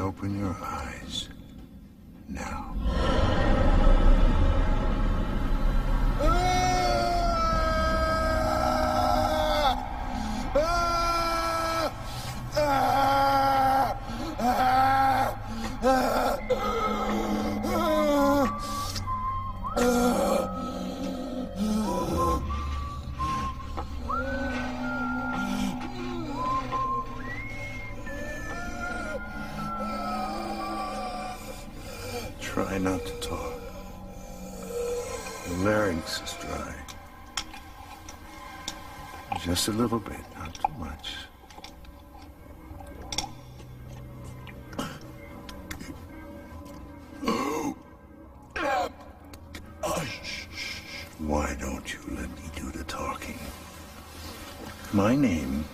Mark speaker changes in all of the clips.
Speaker 1: Open your eyes now. Try not to talk. The larynx is dry. Just a little bit, not too much. Why don't you let me do the talking? My name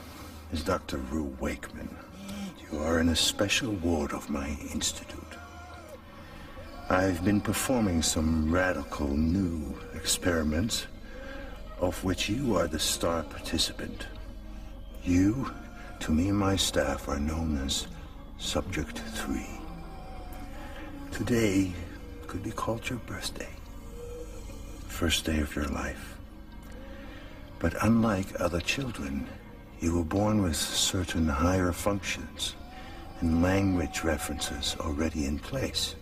Speaker 1: is Dr. Rue Wakeman. You are in a special ward of my institute. I've been performing some radical new experiments, of which you are the star participant. You, to me and my staff, are known as Subject 3. Today could be called your birthday. First day of your life. But unlike other children, You were born with certain higher functions and language references already in place.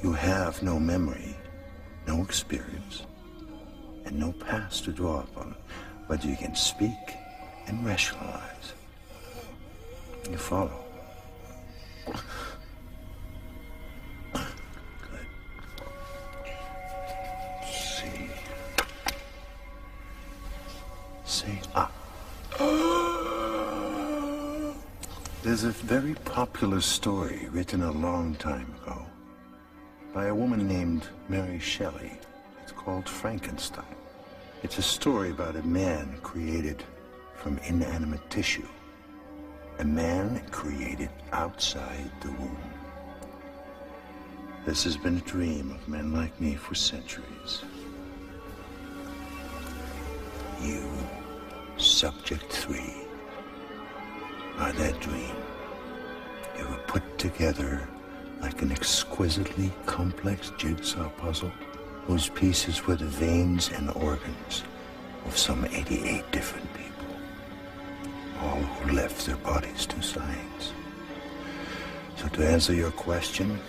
Speaker 1: You have no memory, no experience, and no past to draw upon, but you can speak and rationalize. You follow? Good. See. Say ah. There's a very popular story written a long time ago by a woman named Mary Shelley. It's called Frankenstein. It's a story about a man created from inanimate tissue. A man created outside the womb. This has been a dream of men like me for centuries. You, Subject 3, are that dream. You were put together like an exquisitely complex jigsaw puzzle whose pieces were the veins and organs of some 88 different people, all who left their bodies to science. So to answer your question,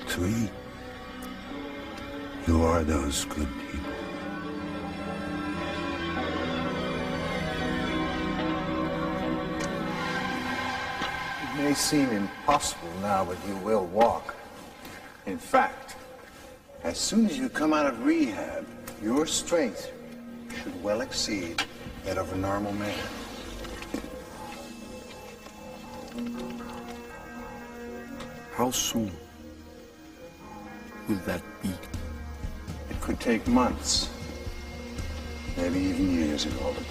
Speaker 1: 3, you are those good people. It may seem impossible now, but you will walk. In fact, as soon as you come out of rehab, your strength should well exceed that of a normal man.
Speaker 2: How soon will that be?
Speaker 1: It could take months, maybe even years, it all depends.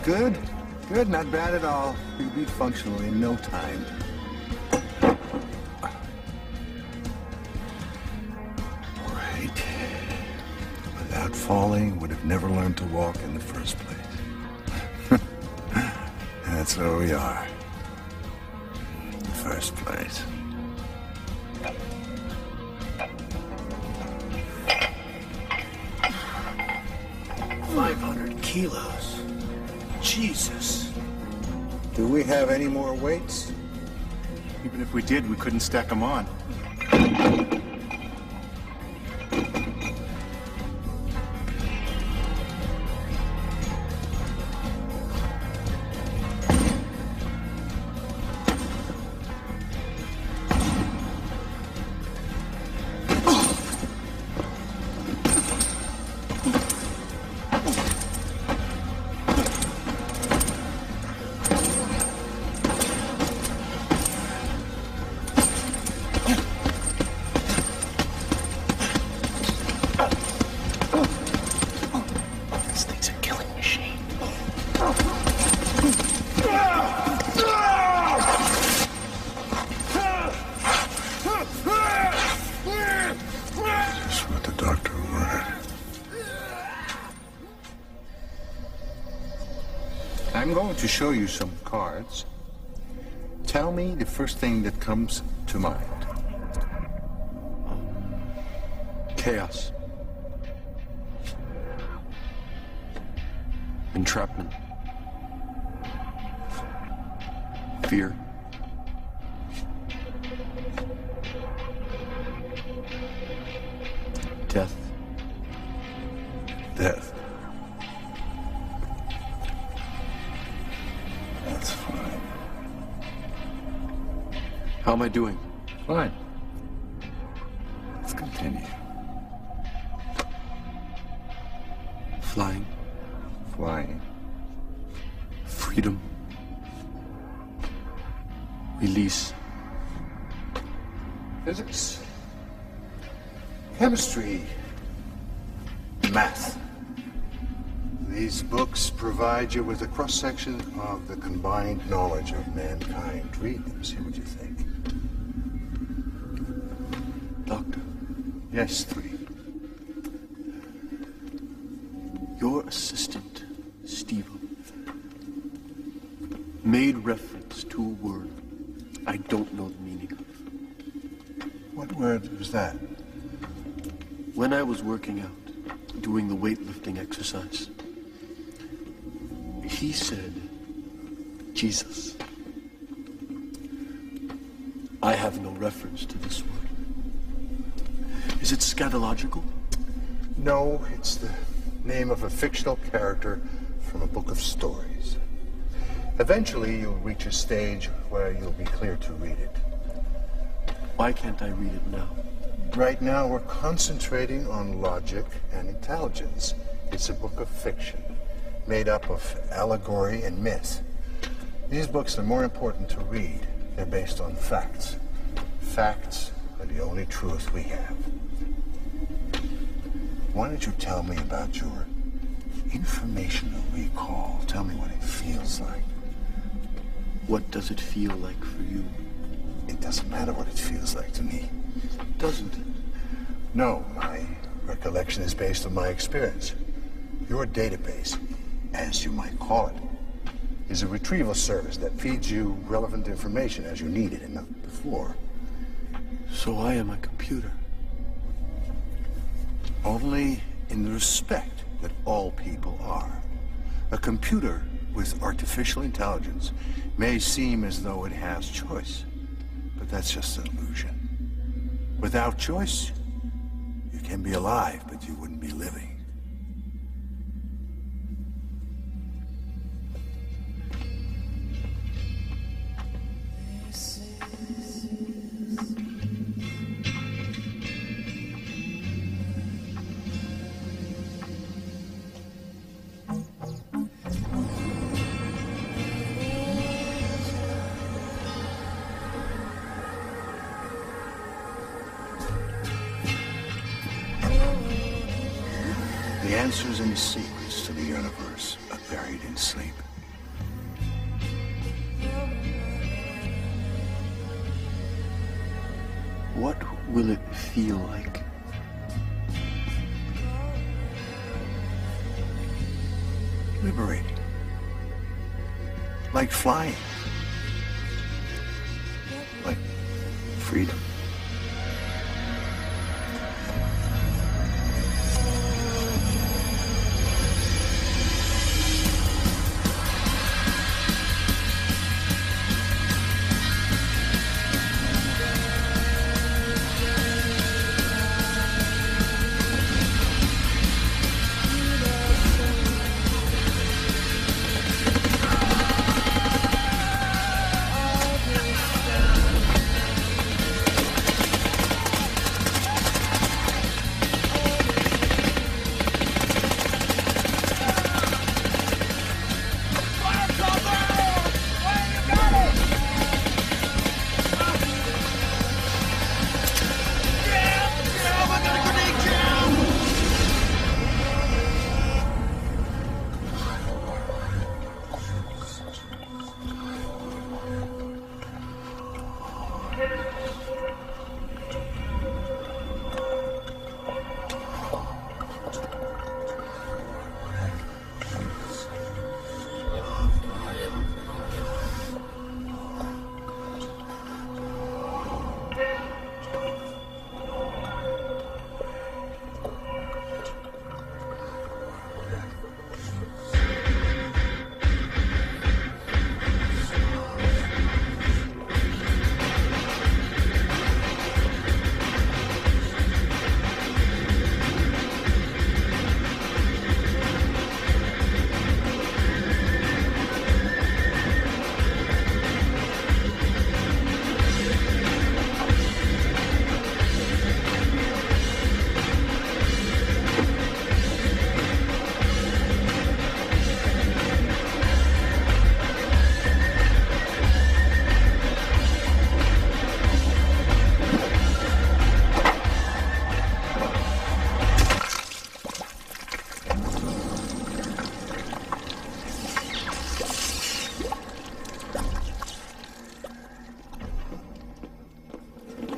Speaker 1: Good. Good, not bad at all. You'll be functional in no time. All right. Without falling, would have never learned to walk in the first place. That's where we are. In the first place.
Speaker 2: $500 Jesus.
Speaker 1: Do we have any more weights?
Speaker 3: Even if we did, we couldn't stack them on.
Speaker 1: I'm going to show you some cards. Tell me the first thing that comes to mind.
Speaker 2: Chaos. Entrapment. Fear. Death.
Speaker 1: Death. That's fine.
Speaker 2: How am I doing?
Speaker 1: Fine. Let's continue.
Speaker 2: Flying.
Speaker 1: Flying.
Speaker 2: Freedom. Release.
Speaker 1: Physics. Chemistry. Math. These books provide you with a cross-section of the combined knowledge of mankind. Read them, see what you think.
Speaker 2: Doctor.
Speaker 1: Yes, 3.
Speaker 2: Your assistant, Steve, made reference to a word I don't know the meaning of.
Speaker 1: What word was that?
Speaker 2: When I was working out, doing the weightlifting exercise, he said, Jesus. I have no reference to this word. Is it scatological?
Speaker 1: No, it's the name of a fictional character from a book of stories. Eventually, you'll reach a stage where you'll be clear to read it.
Speaker 2: Why can't I read it now?
Speaker 1: Right now, we're concentrating on logic and intelligence. It's a book of fiction, made up of allegory and myth. These books are more important to read. They're based on facts. Facts are the only truth we have. Why don't you tell me about your informational recall? Tell me what it feels like.
Speaker 2: What does it feel like for you?
Speaker 1: It doesn't matter what it feels like to me.
Speaker 2: Doesn't it?
Speaker 1: No, my recollection is based on my experience. Your database, as you might call it, is a retrieval service that feeds you relevant information as you need it and not before.
Speaker 2: So I am a computer.
Speaker 1: Only in the respect that all people are. A computer with artificial intelligence may seem as though it has choice, but that's just an illusion. Without choice, you can be alive, but you wouldn't be living. The answers and secrets to the universe are buried in sleep.
Speaker 2: What will it feel like?
Speaker 1: Liberating. Like flying. Like freedom.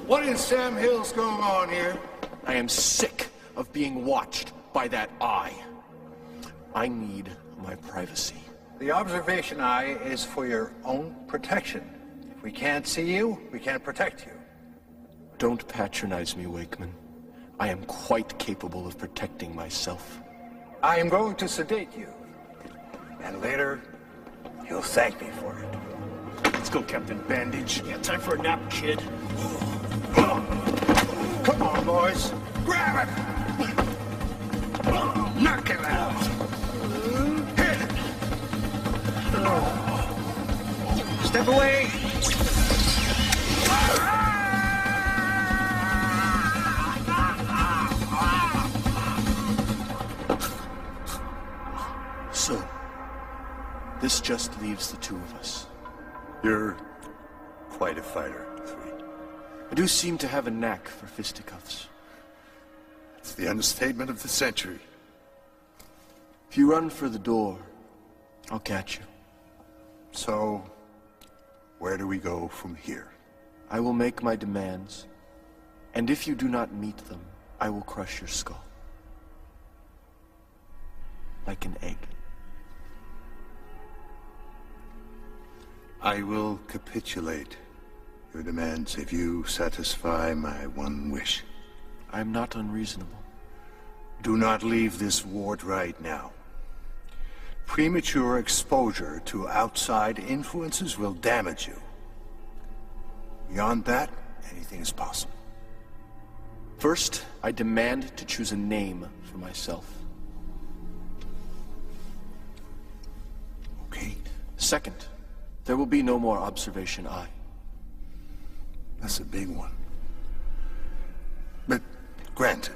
Speaker 3: What in Sam Hill's going on here?
Speaker 2: I am sick of being watched by that eye. I need my privacy.
Speaker 3: The observation eye is for your own protection. If we can't see you, we can't protect you.
Speaker 2: Don't patronize me, Wakeman. I am quite capable of protecting myself.
Speaker 3: I am going to sedate you. And later, you'll thank me for it.
Speaker 2: Let's go, Captain Bandage.
Speaker 4: Yeah, time for a nap, kid.
Speaker 3: Come on, boys. Grab it! Knock him out! Hit it! Step away!
Speaker 2: So, this just leaves the two of us.
Speaker 1: You're quite a fighter, 3.
Speaker 2: I do seem to have a knack for fisticuffs.
Speaker 1: It's the understatement of the century.
Speaker 2: If you run for the door, I'll catch you.
Speaker 1: So, where do we go from here?
Speaker 2: I will make my demands, and if you do not meet them, I will crush your skull. Like an egg.
Speaker 1: I will capitulate your demands if you satisfy my one wish.
Speaker 2: I am not unreasonable.
Speaker 1: Do not leave this ward right now. Premature exposure to outside influences will damage you. Beyond that, anything is possible.
Speaker 2: First, I demand to choose a name for myself.
Speaker 1: Okay?
Speaker 2: Second, there will be no more observation eye.
Speaker 1: That's a big one. But granted,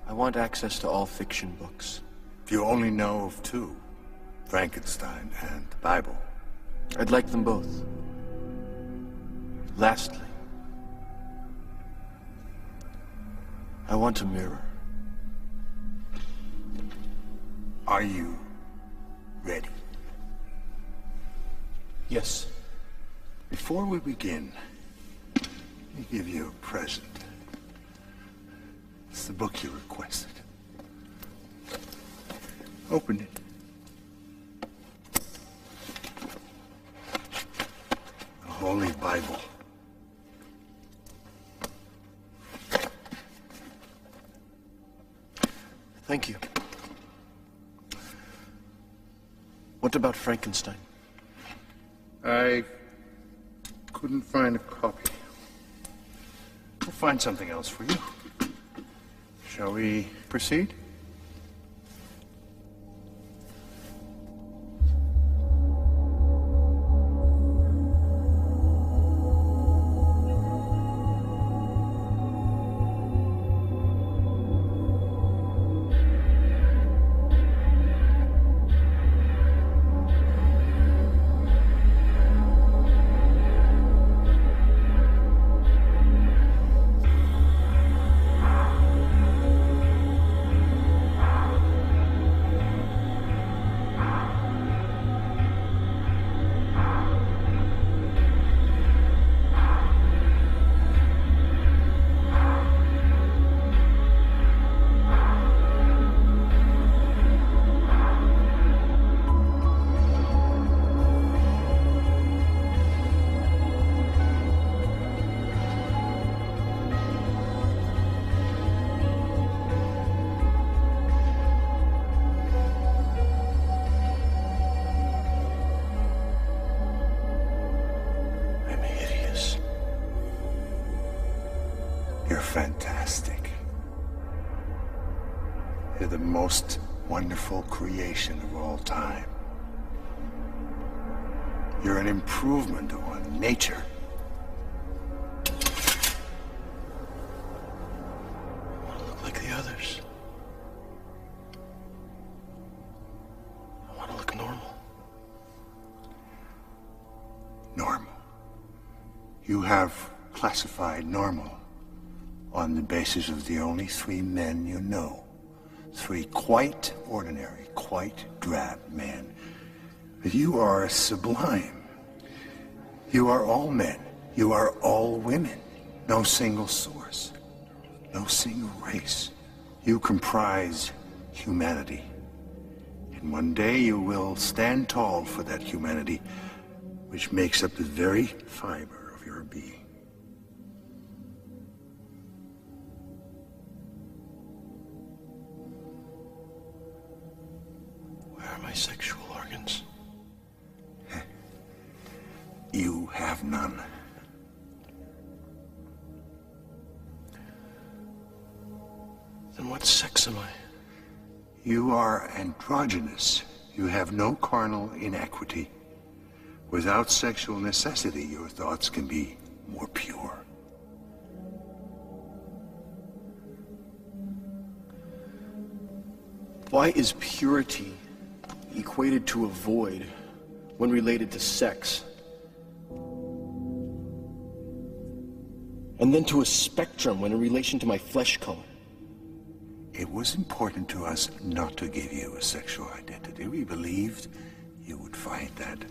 Speaker 2: I want access to all fiction books.
Speaker 1: if you only know of 2, Frankenstein and the Bible.
Speaker 2: I'd like them both. Lastly, I want a mirror.
Speaker 1: Are you ready?
Speaker 2: Yes.
Speaker 1: Before we begin, let me give you a present. It's the book you requested. Open it. The Holy Bible.
Speaker 2: Thank you. What about Frankenstein?
Speaker 1: I couldn't find a copy. We'll find something else for you. Shall we proceed? You're fantastic. You're the most wonderful creation of all time. You're an improvement on nature.
Speaker 2: I want to look like the others. I want to look normal.
Speaker 1: Normal. You have classified normal on the basis of the only 3 men you know. 3 quite ordinary, quite drab men. But you are sublime. You are all men. You are all women. No single source. No single race. You comprise humanity. And one day you will stand tall for that humanity which makes up the very fiber of your being.
Speaker 2: Where are my sexual organs?
Speaker 1: You have none.
Speaker 2: Then what sex am I?
Speaker 1: You are androgynous. You have no carnal inequity. Without sexual necessity, your thoughts can be more pure.
Speaker 2: Why is purity equated to a void when related to sex? And then to a spectrum when in relation to my flesh color?
Speaker 1: It was important to us not to give you a sexual identity. We believed you would find that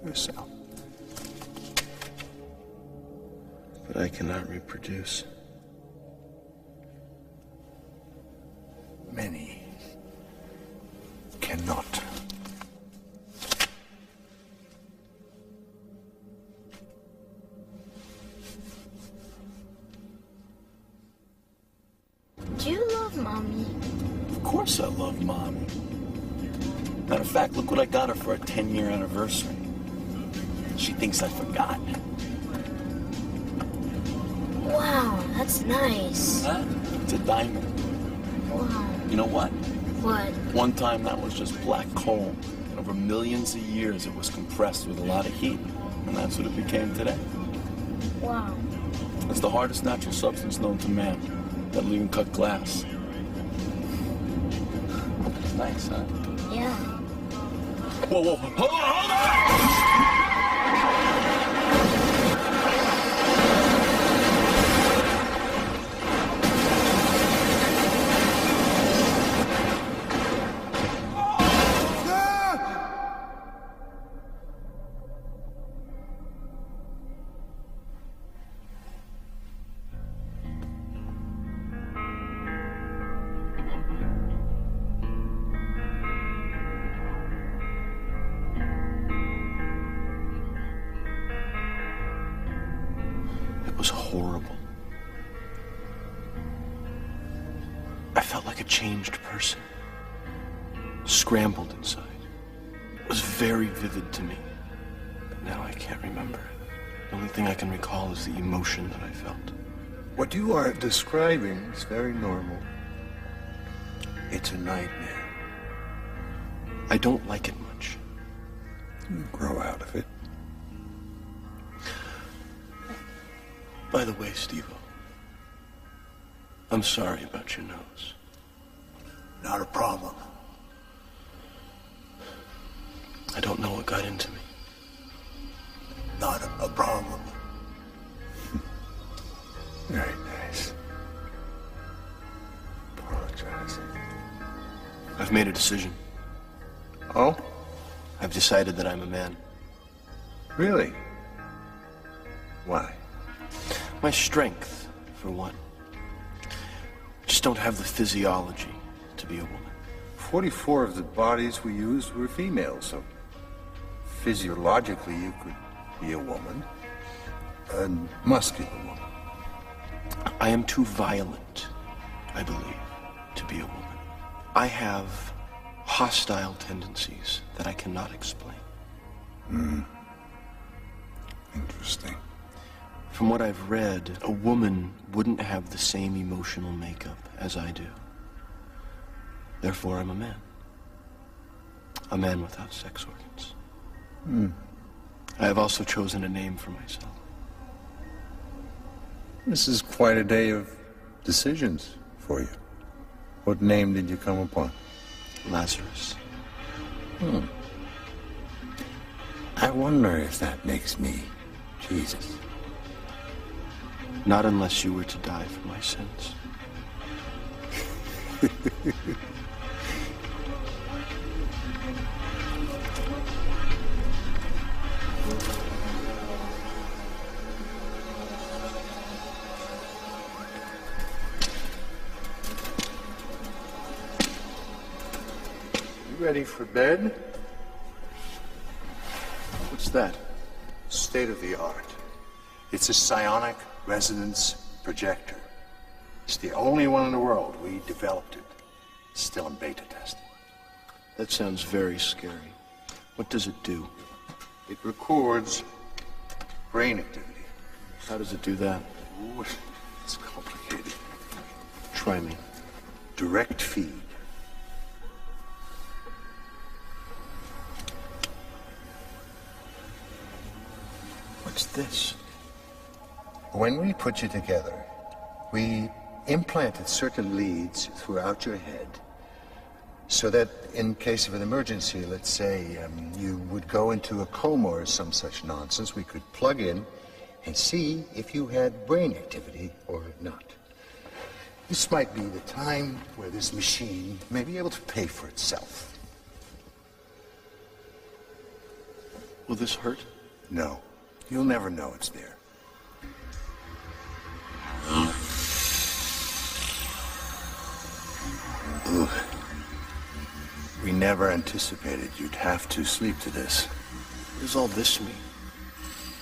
Speaker 1: yourself.
Speaker 2: But I cannot reproduce.
Speaker 1: Many cannot.
Speaker 4: Do you love Mommy?
Speaker 2: Of course I love Mommy. Matter of fact, look what I got her for a 10-year anniversary. She thinks I forgot.
Speaker 4: Wow, that's nice.
Speaker 2: Huh? It's a diamond.
Speaker 4: Wow.
Speaker 2: You know what?
Speaker 4: What?
Speaker 2: One time that was just black coal. And over millions of years it was compressed with a lot of heat. And that's what it became today.
Speaker 4: Wow.
Speaker 2: It's the hardest natural substance known to man. That'll even cut glass. Nice, huh?
Speaker 4: Yeah.
Speaker 2: Whoa, whoa, hold on! It was horrible. I felt like a changed person. Scrambled inside. It was very vivid to me. But now I can't remember it. The only thing I can recall is the emotion that I felt.
Speaker 1: What you are describing is very normal. It's a nightmare.
Speaker 2: I don't like it much.
Speaker 1: You grow out of it.
Speaker 2: By the way, Steve-O, I'm sorry about your nose.
Speaker 1: Not a problem.
Speaker 2: I don't know what got into me.
Speaker 1: Not a problem. Very nice. Apologize.
Speaker 2: I've made a decision.
Speaker 1: Oh?
Speaker 2: I've decided that I'm a man.
Speaker 1: Really? Why?
Speaker 2: My strength, for one. I just don't have the physiology to be a woman.
Speaker 1: 44 of the bodies we used were female, so physiologically you could be a woman. A muscular woman.
Speaker 2: I am too violent, I believe, to be a woman. I have hostile tendencies that I cannot explain.
Speaker 1: Interesting.
Speaker 2: From what I've read, a woman wouldn't have the same emotional makeup as I do. Therefore, I'm a man. A man without sex organs. I have also chosen a name for myself.
Speaker 1: This is quite a day of decisions for you. What name did you come upon?
Speaker 2: Lazarus.
Speaker 1: I wonder if that makes me Jesus.
Speaker 2: Not unless you were to die for my sins.
Speaker 3: ready for bed?
Speaker 2: What's that?
Speaker 1: State of the art. It's a psionic resonance projector. It's the only one in the world. We developed it. It's still in beta testing.
Speaker 2: That sounds very scary. What does it do?
Speaker 1: It records brain activity.
Speaker 2: How does it do that?
Speaker 1: Ooh, it's complicated.
Speaker 2: Try me.
Speaker 1: Direct feed.
Speaker 2: What's this?
Speaker 1: When we put you together, we implanted certain leads throughout your head so that in case of an emergency, let's say you would go into a coma or some such nonsense, we could plug in and see if you had brain activity or not. This might be the time where this machine may be able to pay for itself.
Speaker 2: Will this hurt?
Speaker 1: No, you'll never know it's there. Ugh. We never anticipated you'd have to sleep to this.
Speaker 2: What does all this mean?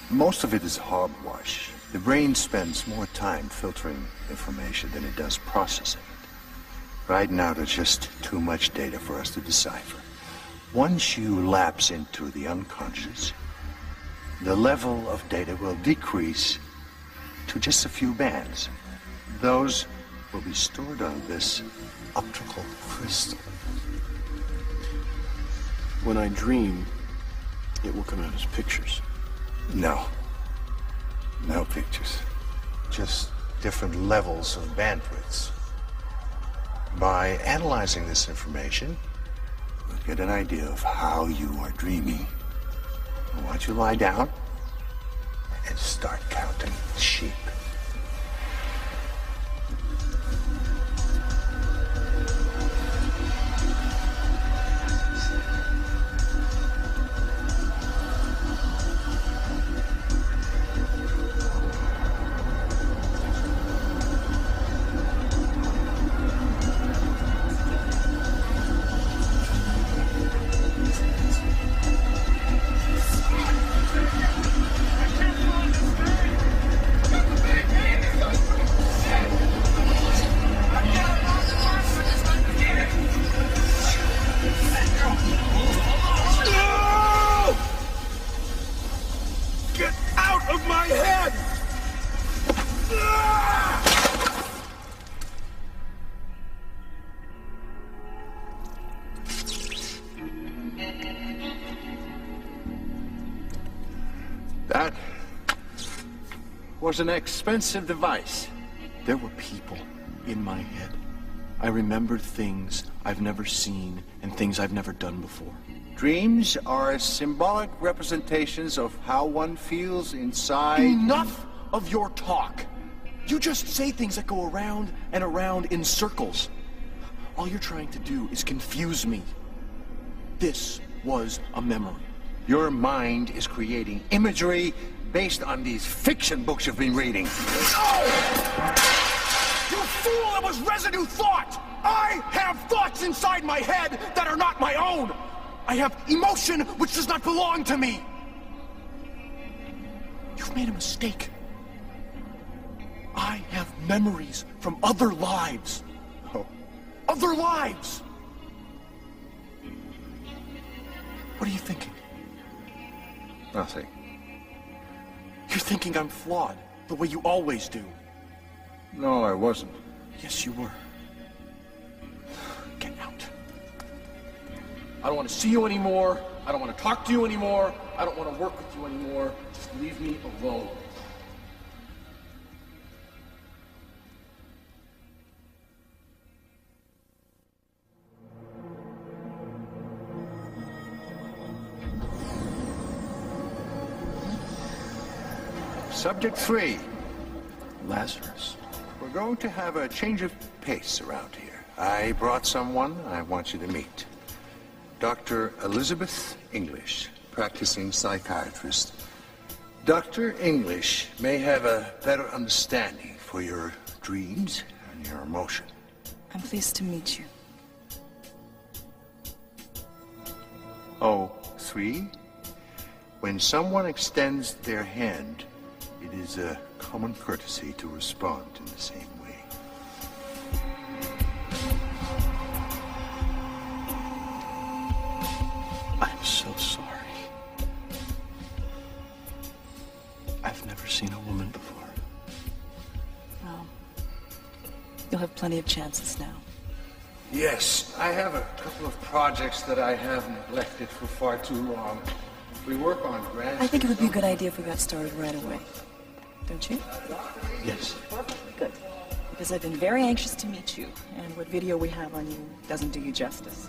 Speaker 1: Most of it is hogwash. The brain spends more time filtering information than it does processing it. Right now, there's just too much data for us to decipher. Once you lapse into the unconscious, the level of data will decrease to just a few bands. Those will be stored on this optical crystal.
Speaker 2: When I dream, it will come out as pictures.
Speaker 1: No. No pictures. Just different levels of bandwidths. By analyzing this information, we'll get an idea of how you are dreaming. I want you to lie down and start counting sheep. That was an expensive device.
Speaker 2: There were people in my head. I remembered things I've never seen and things I've never done before.
Speaker 1: Dreams are symbolic representations of how one feels inside.
Speaker 2: Enough of your talk! You just say things that go around and around in circles. All you're trying to do is confuse me. This was a memory.
Speaker 1: Your mind is creating imagery based on these fiction books you've been reading.
Speaker 2: No! You fool! It was residue thought! I have thoughts inside my head that are not my own! I have emotion which does not belong to me! You've made a mistake. I have memories from other lives.
Speaker 1: Oh.
Speaker 2: Other lives! What are you thinking?
Speaker 1: Nothing.
Speaker 2: You're thinking I'm flawed, the way you always do.
Speaker 1: No, I wasn't.
Speaker 2: Yes, you were. Get out. I don't want to see you anymore. I don't want to talk to you anymore. I don't want to work with you anymore. Just leave me alone.
Speaker 1: Subject 3.
Speaker 2: Lazarus.
Speaker 1: We're going to have a change of pace around here. I brought someone I want you to meet. Dr. Elizabeth English, practicing psychiatrist. Dr. English may have a better understanding for your dreams and your emotion.
Speaker 5: I'm pleased to meet you.
Speaker 1: Oh, three? When someone extends their hand, it is a common courtesy to respond in the same way.
Speaker 2: I'm so sorry. I've never seen a woman before.
Speaker 5: Well, you'll have plenty of chances now.
Speaker 3: Yes, I have a couple of projects that I have neglected for far too long. We work on grants.
Speaker 5: I think it would be a good idea if we got started right away. Don't you?
Speaker 2: Yes.
Speaker 5: Good. Because I've been very anxious to meet you, and what video we have on you doesn't do you justice.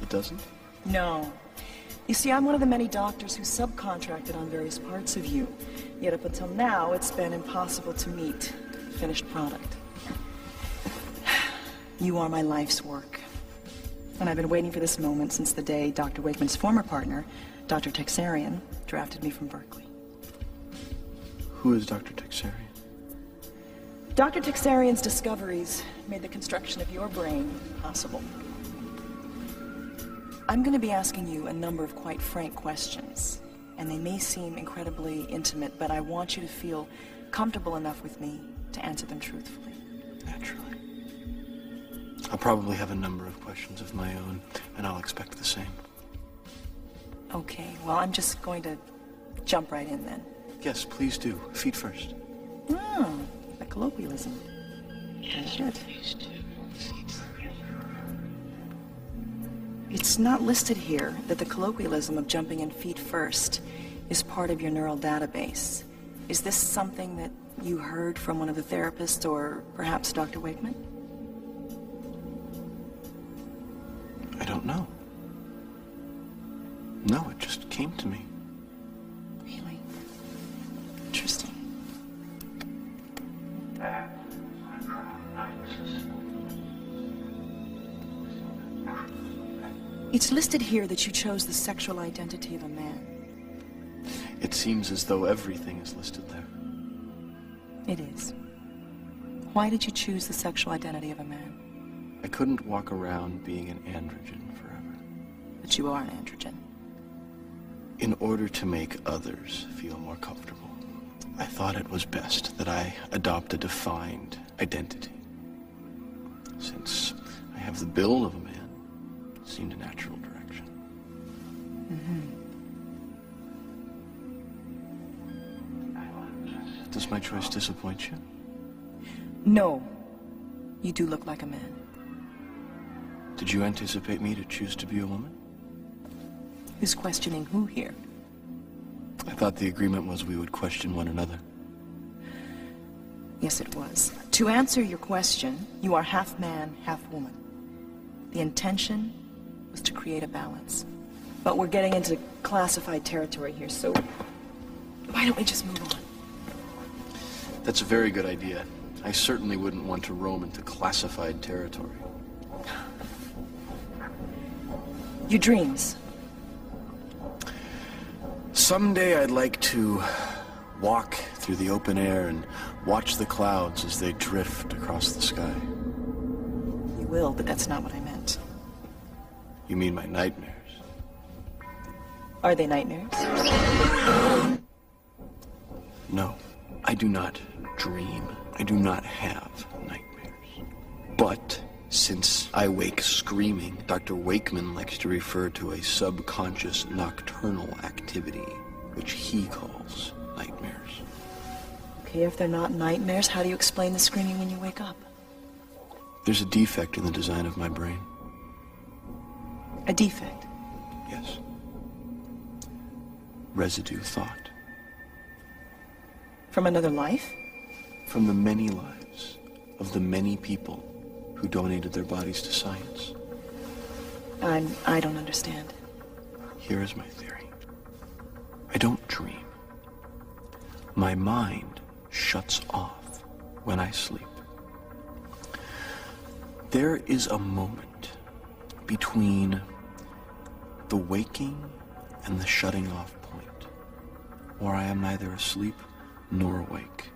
Speaker 2: It doesn't?
Speaker 5: No. You see, I'm one of the many doctors who subcontracted on various parts of you. Yet up until now, it's been impossible to meet the finished product. You are my life's work. And I've been waiting for this moment since the day Dr. Wakeman's former partner, Dr. Texarian, drafted me from Berkeley.
Speaker 2: Who is Dr. Texarian?
Speaker 5: Dr. Texarian's discoveries made the construction of your brain possible. I'm going to be asking you a number of quite frank questions, and they may seem incredibly intimate, but I want you to feel comfortable enough with me to answer them truthfully.
Speaker 2: Naturally. I'll probably have a number of questions of my own, and I'll expect the same.
Speaker 5: Okay, well, I'm just going to jump right in then.
Speaker 2: Yes, please do. Feet first.
Speaker 5: Oh, a colloquialism. That's good. It's not listed here that the colloquialism of jumping in feet first is part of your neural database. Is this something that you heard from one of the therapists or perhaps Dr. Wakeman?
Speaker 2: I don't know. No, it just came to me.
Speaker 5: Really? Interesting. It's listed here that you chose the sexual identity of a man.
Speaker 2: It seems as though everything is listed there.
Speaker 5: It is. Why did you choose the sexual identity of a man?
Speaker 2: I couldn't walk around being an androgen forever.
Speaker 5: But you are an androgen.
Speaker 2: In order to make others feel more comfortable, I thought it was best that I adopt a defined identity. Since I have the build of a man, it seemed a natural direction. Does my choice disappoint you?
Speaker 5: No. You do look like a man.
Speaker 2: Did you anticipate me to choose to be a woman?
Speaker 5: Who's questioning who here?
Speaker 2: I thought the agreement was we would question one another.
Speaker 5: Yes, it was. To answer your question, you are half man, half woman. The intention was to create a balance. But we're getting into classified territory here, so why don't we just move on?
Speaker 2: That's a very good idea. I certainly wouldn't want to roam into classified territory.
Speaker 5: Your dreams.
Speaker 2: Someday I'd like to walk through the open air and watch the clouds as they drift across the sky.
Speaker 5: You will, but that's not what I meant.
Speaker 2: You mean my nightmares?
Speaker 5: Are they nightmares?
Speaker 2: No, I do not dream. I do not have nightmares. But since I wake screaming, Dr. Wakeman likes to refer to a subconscious nocturnal activity, which he calls nightmares.
Speaker 5: Okay, if they're not nightmares, how do you explain the screaming when you wake up?
Speaker 2: There's a defect in the design of my brain.
Speaker 5: A defect?
Speaker 2: Yes. Residue thought.
Speaker 5: From another life?
Speaker 2: From the many lives of the many people who donated their bodies to science.
Speaker 5: I don't understand.
Speaker 2: Here is my theory. I don't dream. My mind shuts off when I sleep. There is a moment between the waking and the shutting off point where I am neither asleep nor awake.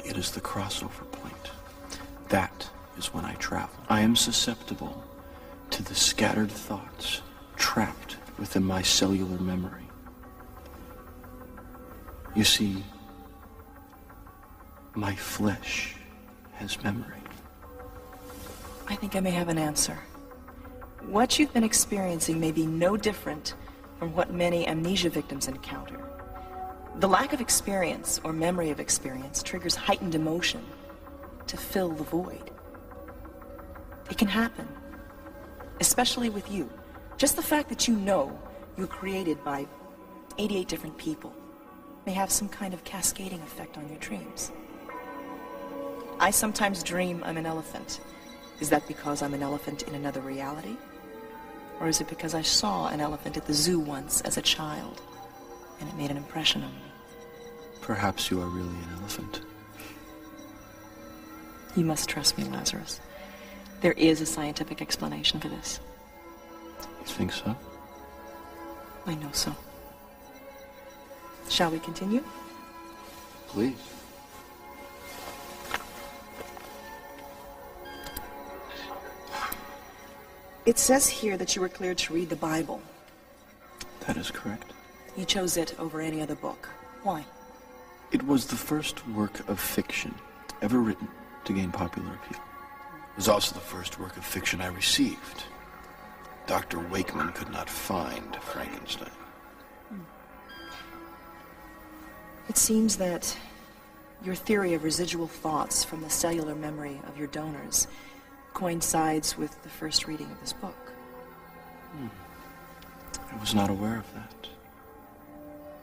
Speaker 2: It is the crossover point. That is when I travel. I am susceptible to the scattered thoughts trapped within my cellular memory. You see, my flesh has memory.
Speaker 5: I think I may have an answer. What you've been experiencing may be no different from what many amnesia victims encounter. The lack of experience or memory of experience triggers heightened emotion to fill the void. It can happen, especially with you. Just the fact that you know you're created by 88 different people may have some kind of cascading effect on your dreams. I sometimes dream I'm an elephant. Is that because I'm an elephant in another reality? Or is it because I saw an elephant at the zoo once as a child, and it made an impression on me?
Speaker 2: Perhaps you are really an elephant.
Speaker 5: You must trust me, Lazarus. There is a scientific explanation for this.
Speaker 2: You think so?
Speaker 5: I know so. Shall we continue?
Speaker 2: Please.
Speaker 5: It says here that you were cleared to read the Bible.
Speaker 2: That is correct.
Speaker 5: You chose it over any other book. Why?
Speaker 2: It was the first work of fiction ever written to gain popular appeal. It was also the first work of fiction I received. Dr. Wakeman could not find Frankenstein.
Speaker 5: It seems that your theory of residual thoughts from the cellular memory of your donors coincides with the first reading of this book.
Speaker 2: I was not aware of that.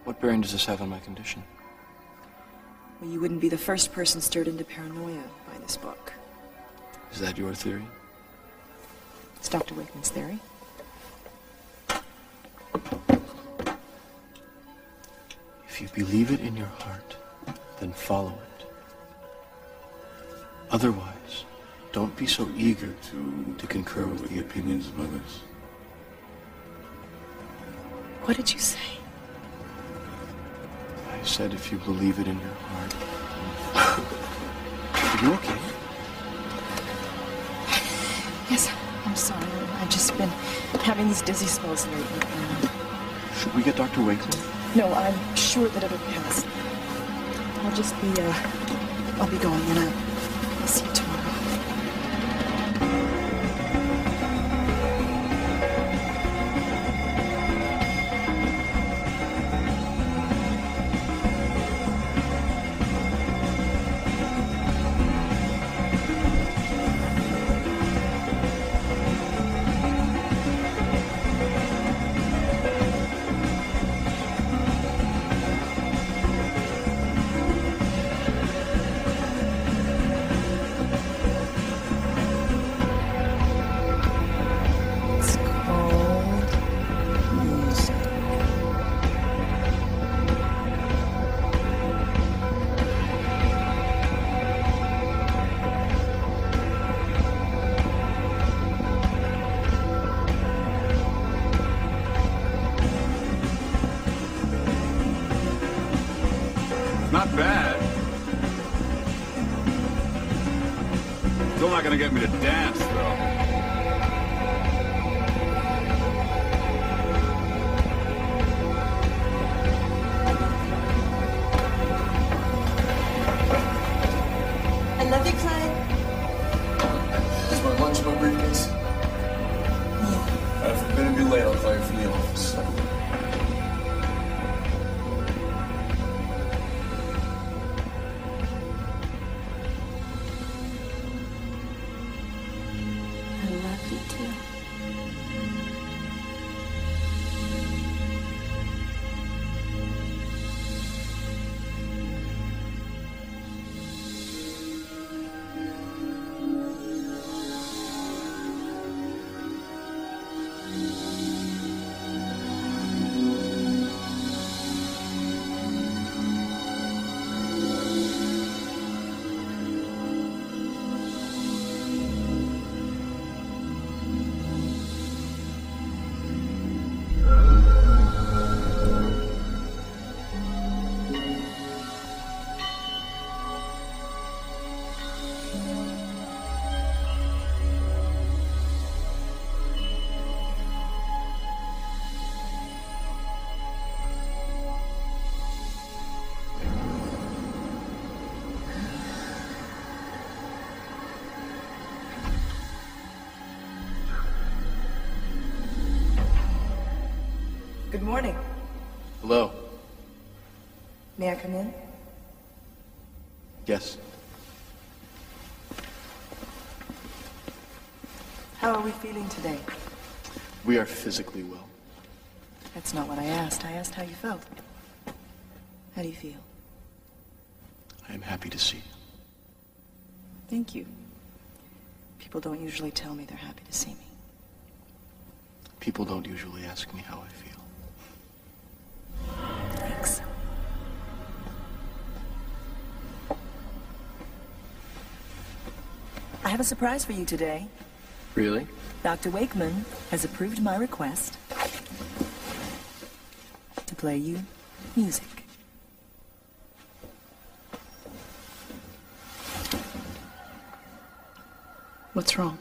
Speaker 2: What bearing does this have on my condition?
Speaker 5: Well, you wouldn't be the first person stirred into paranoia by this book.
Speaker 2: Is that your theory?
Speaker 5: It's Dr. Wakeman's theory.
Speaker 2: If you believe it in your heart, then follow it. Otherwise, don't be so eager to concur with the opinions of others.
Speaker 5: What did you say?
Speaker 2: I said if you believe it in your heart. Are you okay?
Speaker 5: Yes, I'm sorry. I've just been having these dizzy spells lately.
Speaker 2: Should we get Dr. Wakeman?
Speaker 5: No, I'm sure that it'll pass. I'll just be, I'll be going, and I'll see you tomorrow.
Speaker 6: Not bad. Still not gonna get me to dance, though.
Speaker 5: I love you, Clyde.
Speaker 7: Is my lunch my briefcase?
Speaker 5: Yeah.
Speaker 7: If I'm gonna be late, I'll call you from the office.
Speaker 5: Good morning.
Speaker 2: Hello.
Speaker 5: May I come in?
Speaker 2: Yes.
Speaker 5: How are we feeling today?
Speaker 2: We are physically well.
Speaker 5: That's not what I asked. I asked how you felt. How do you feel?
Speaker 2: I am happy to see you.
Speaker 5: Thank you. People don't usually tell me they're happy to see me.
Speaker 2: People don't usually ask me how I feel.
Speaker 5: Thanks. I have a surprise for you today.
Speaker 2: Really?
Speaker 5: Dr. Wakeman has approved my request to play you music. What's wrong?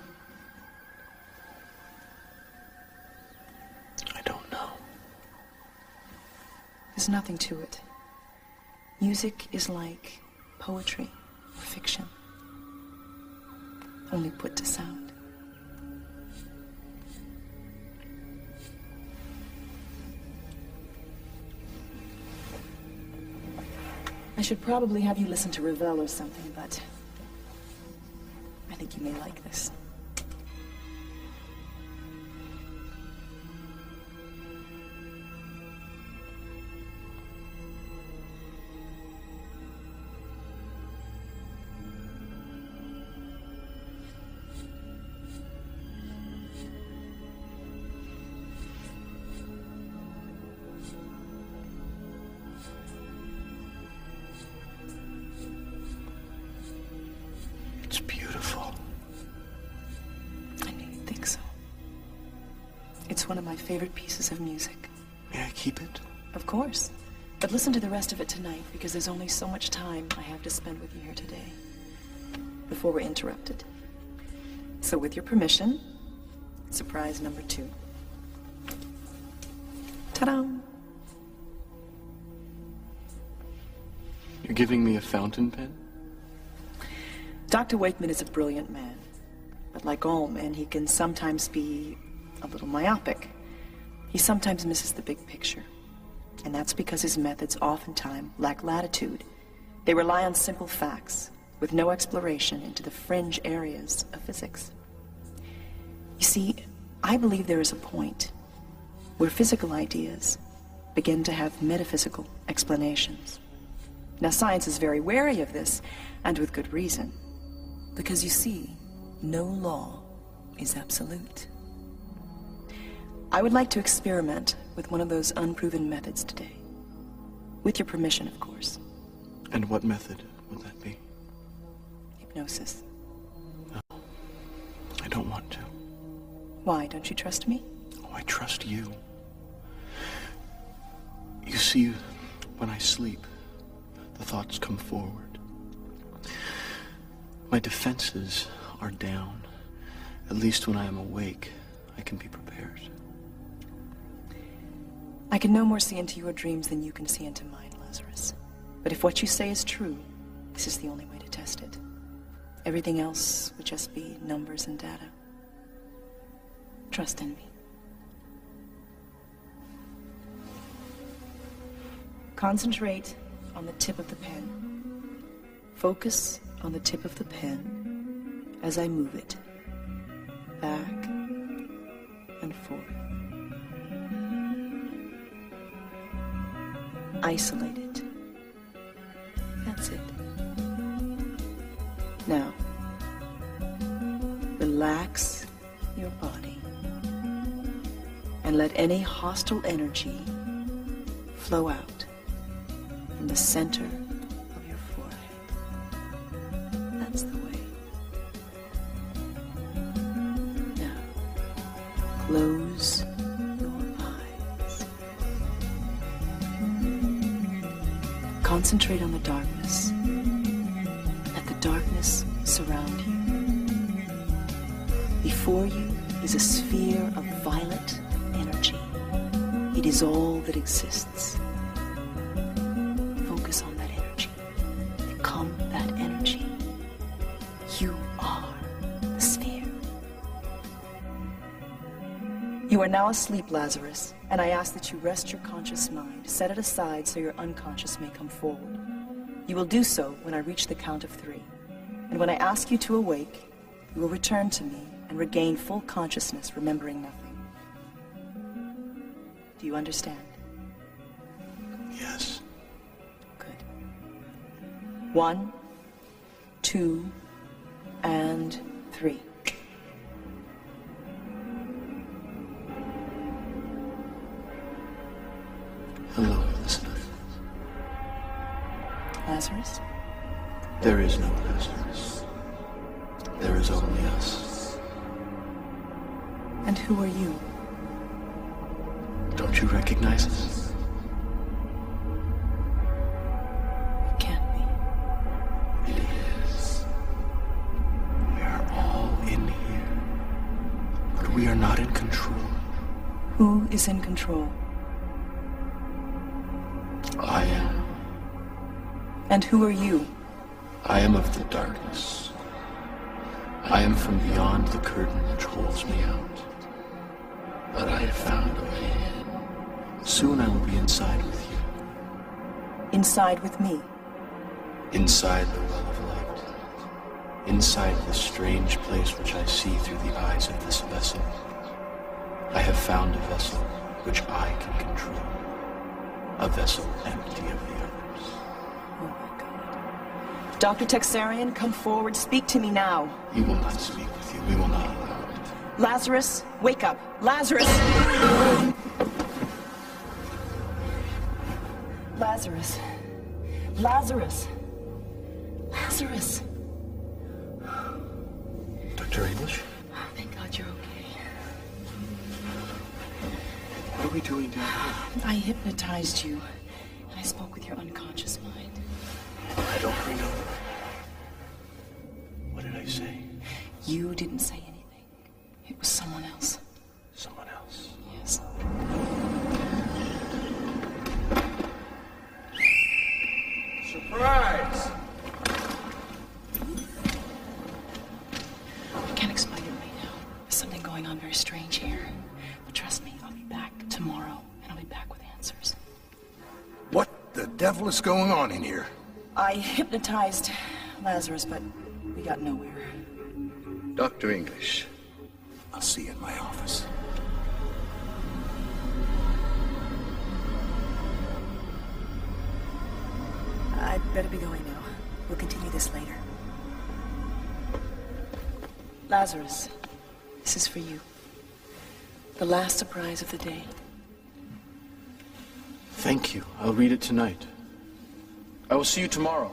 Speaker 2: I don't know.
Speaker 5: There's nothing to it. Music is like poetry or fiction, only put to sound. I should probably have you listen to Ravel or something, but I think you may like this.
Speaker 2: It's beautiful.
Speaker 5: I knew you'd think so. It's one of my favorite pieces of music.
Speaker 2: May I keep it?
Speaker 5: Of course. But listen to the rest of it tonight, because there's only so much time I have to spend with you here today, before we're interrupted. So with your permission, surprise number 2. Ta-da!
Speaker 2: You're giving me a fountain pen?
Speaker 5: Dr. Wakeman is a brilliant man, but like all men, he can sometimes be a little myopic. He sometimes misses the big picture, and that's because his methods oftentimes lack latitude. They rely on simple facts, with no exploration into the fringe areas of physics. You see, I believe there is a point where physical ideas begin to have metaphysical explanations. Now, science is very wary of this, and with good reason. Because you see, no law is absolute. I would like to experiment with one of those unproven methods today. With your permission, of course.
Speaker 2: And what method would that be?
Speaker 5: Hypnosis.
Speaker 2: No, I don't want to.
Speaker 5: Why, don't you trust me?
Speaker 2: Oh, I trust you. You see, when I sleep, the thoughts come forward. My defenses are down. At least when I am awake, I can be prepared.
Speaker 5: I can no more see into your dreams than you can see into mine, Lazarus. But if what you say is true, this is the only way to test it. Everything else would just be numbers and data. Trust in me. Concentrate on the tip of the pen. Focus on the tip of the pen as I move it back and forth. Isolate it. That's it. Now, relax your body and let any hostile energy flow out from the center of your forehead. That's the way. Now, close your eyes. Concentrate on the darkness. Let the darkness surround you. Before you is a sphere of violet energy. It is all that exists. Focus on that energy. Become that energy. You are the sphere. You are now asleep, Lazarus, and I ask that you rest your conscious mind, set it aside so your unconscious may come forward. You will do so when I reach the count of 3. And when I ask you to awake, you will return to me and regain full consciousness, remembering nothing. Do you understand?
Speaker 2: Yes.
Speaker 5: Good. 1, 2, and 3.
Speaker 2: Hello, Elizabeth.
Speaker 5: Lazarus?
Speaker 2: There is no Lazarus. There is only us.
Speaker 5: And who are you?
Speaker 2: Don't you recognize us?
Speaker 5: It can't be.
Speaker 2: It is. We are all in here. But we are not in control.
Speaker 5: Who is in control?
Speaker 2: I am.
Speaker 5: And who are you?
Speaker 2: I am of the darkness. I am from beyond the curtain which holds me out. But I have found a way in. Soon I will be inside with you.
Speaker 5: Inside with me.
Speaker 2: Inside the well of light. Inside this strange place which I see through the eyes of this vessel. I have found a vessel which I can control. A vessel empty of the others.
Speaker 5: Oh my God. Dr. Texarian, come forward. Speak to me now.
Speaker 2: He will not speak with you. We will not allow it.
Speaker 5: Lazarus, wake up. Lazarus! Lazarus. Lazarus. Lazarus.
Speaker 2: Dr. English?
Speaker 5: Oh, thank God you're okay.
Speaker 2: What are we doing down here?
Speaker 5: I hypnotized you, and I spoke with your unconscious mind.
Speaker 2: I don't remember. What did I say?
Speaker 5: You didn't say anything. It was someone else.
Speaker 2: Someone else.
Speaker 5: Yes.
Speaker 3: Surprise!
Speaker 5: I can't explain it right now. There's something going on very strange here. But trust me, I'll be back tomorrow, and I'll be back with answers.
Speaker 1: What the devil is going on in here?
Speaker 5: I hypnotized Lazarus, but we got nowhere.
Speaker 1: Dr. English, I'll see you in my office.
Speaker 5: I'd better be going now. We'll continue this later. Lazarus, this is for you. The last surprise of the day.
Speaker 2: Thank you. I'll read it tonight. I will see you tomorrow.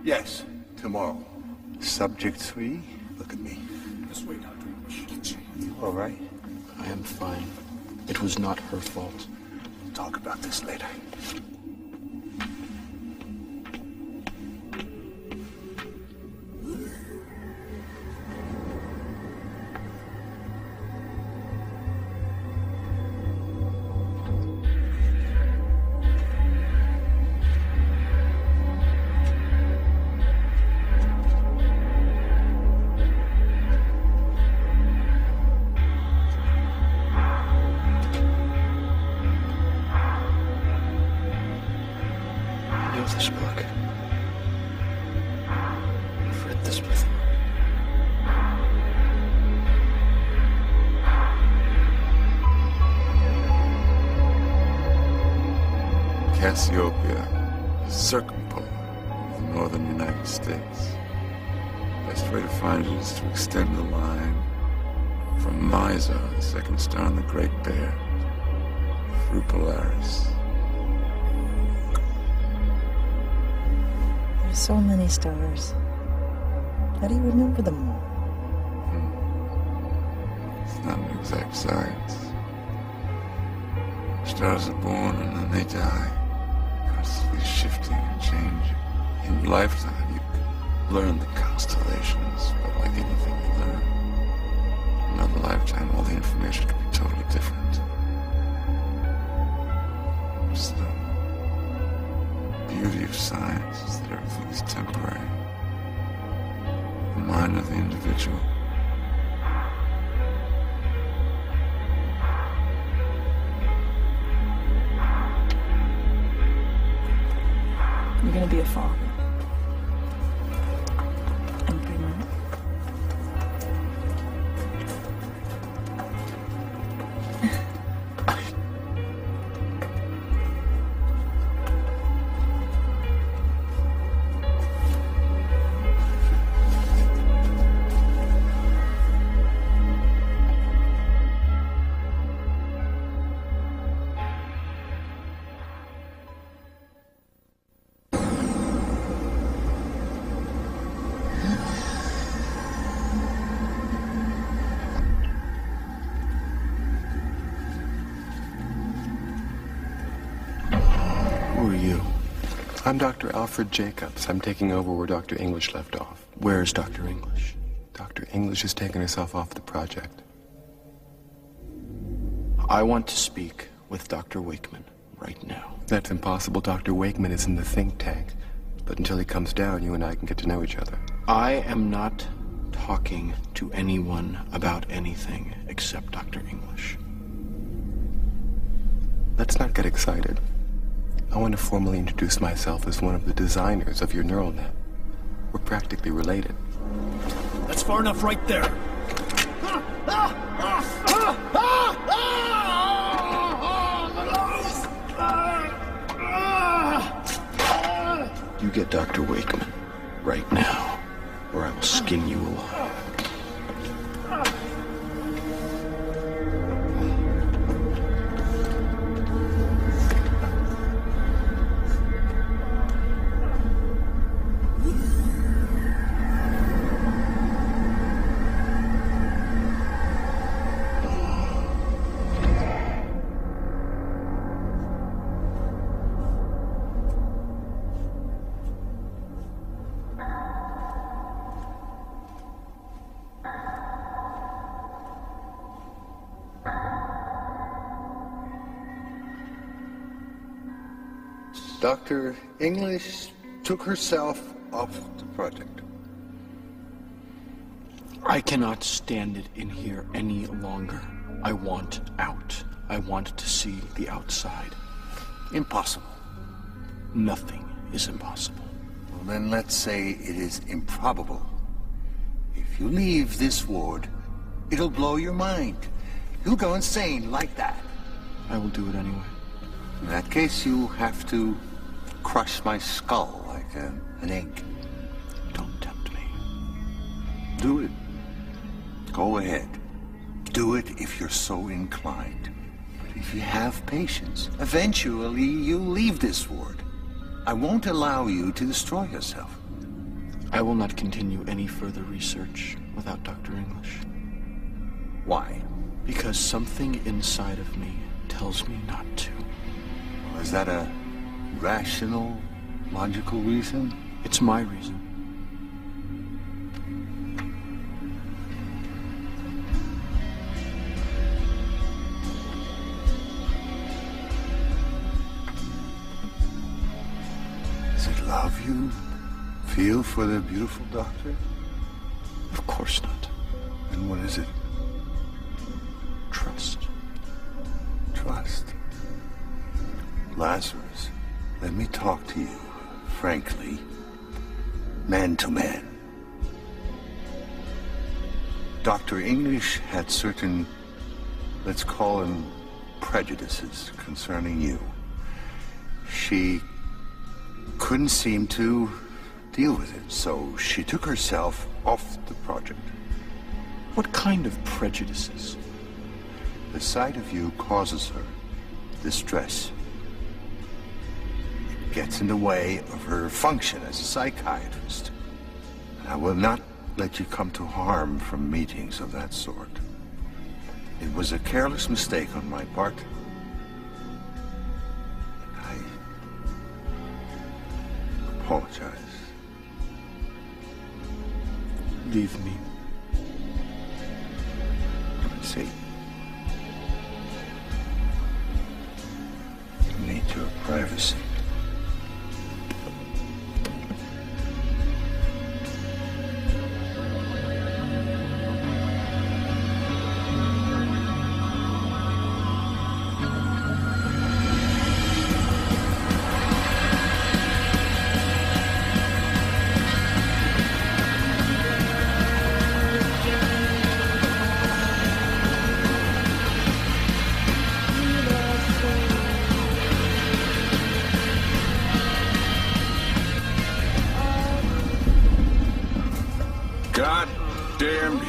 Speaker 1: Yes, tomorrow. Subject 3, look at me.
Speaker 3: This way, Dr. English.
Speaker 1: You all right?
Speaker 2: I am fine. It was not her fault.
Speaker 1: We'll talk about this later.
Speaker 2: This book. I've read this before.
Speaker 8: Cassiopeia, circumpole of the northern United States. Best way to find it is to extend the line from Mizar, the second star on the Great Bear, through Polaris.
Speaker 5: There's so many stars. How do you remember them all?
Speaker 8: It's not an exact science. Stars are born and then they die, constantly shifting and changing. In your lifetime, you can learn the constellations, but like anything you learn, in another lifetime, all the information could be totally different. It's the beauty of science is that everything is temporary. The mind of the individual
Speaker 5: gonna be a father. And bring her up.
Speaker 2: Who are you?
Speaker 9: I'm Dr. Alfred Jacobs. I'm taking over where Dr. English left off.
Speaker 2: Where is Dr. English?
Speaker 9: Dr. English has taken herself off the project.
Speaker 2: I want to speak with Dr. Wakeman right now.
Speaker 9: That's impossible. Dr. Wakeman is in the think tank. But until he comes down, you and I can get to know each other.
Speaker 2: I am not talking to anyone about anything except Dr. English.
Speaker 9: Let's not get excited. I want to formally introduce myself as one of the designers of your neural net. We're practically related.
Speaker 10: That's far enough right there.
Speaker 2: You get Dr. Wakeman right now, or I will skin you alive.
Speaker 1: Dr. English took herself off the project.
Speaker 2: I cannot stand it in here any longer. I want out. I want to see the outside.
Speaker 1: Impossible.
Speaker 2: Nothing is impossible.
Speaker 1: Well, then let's say it is improbable. If you leave this ward, it'll blow your mind. You'll go insane like that.
Speaker 2: I will do it anyway.
Speaker 1: In that case, you have to crush my skull like an egg.
Speaker 2: Don't tempt me.
Speaker 1: Do it. Go ahead. Do it if you're so inclined. But if you have patience, eventually you'll leave this ward. I won't allow you to destroy yourself.
Speaker 2: I will not continue any further research without Dr. English.
Speaker 1: Why?
Speaker 2: Because something inside of me tells me not to.
Speaker 1: Well, is that a rational, logical reason?
Speaker 2: It's my reason.
Speaker 1: Is it love you feel for the beautiful doctor?
Speaker 2: Of course not.
Speaker 1: And what is it?
Speaker 2: Trust.
Speaker 1: Trust. Lazarus, let me talk to you, frankly, man to man. Dr. English had certain, let's call them prejudices concerning you. She couldn't seem to deal with it, so she took herself off the project.
Speaker 2: What kind of prejudices?
Speaker 1: The sight of you causes her distress. It gets in the way of her function as a psychiatrist. I will not let you come to harm from meetings of that sort. It was a careless mistake on my part. I apologize.
Speaker 2: Leave me.
Speaker 1: I see. You need your privacy.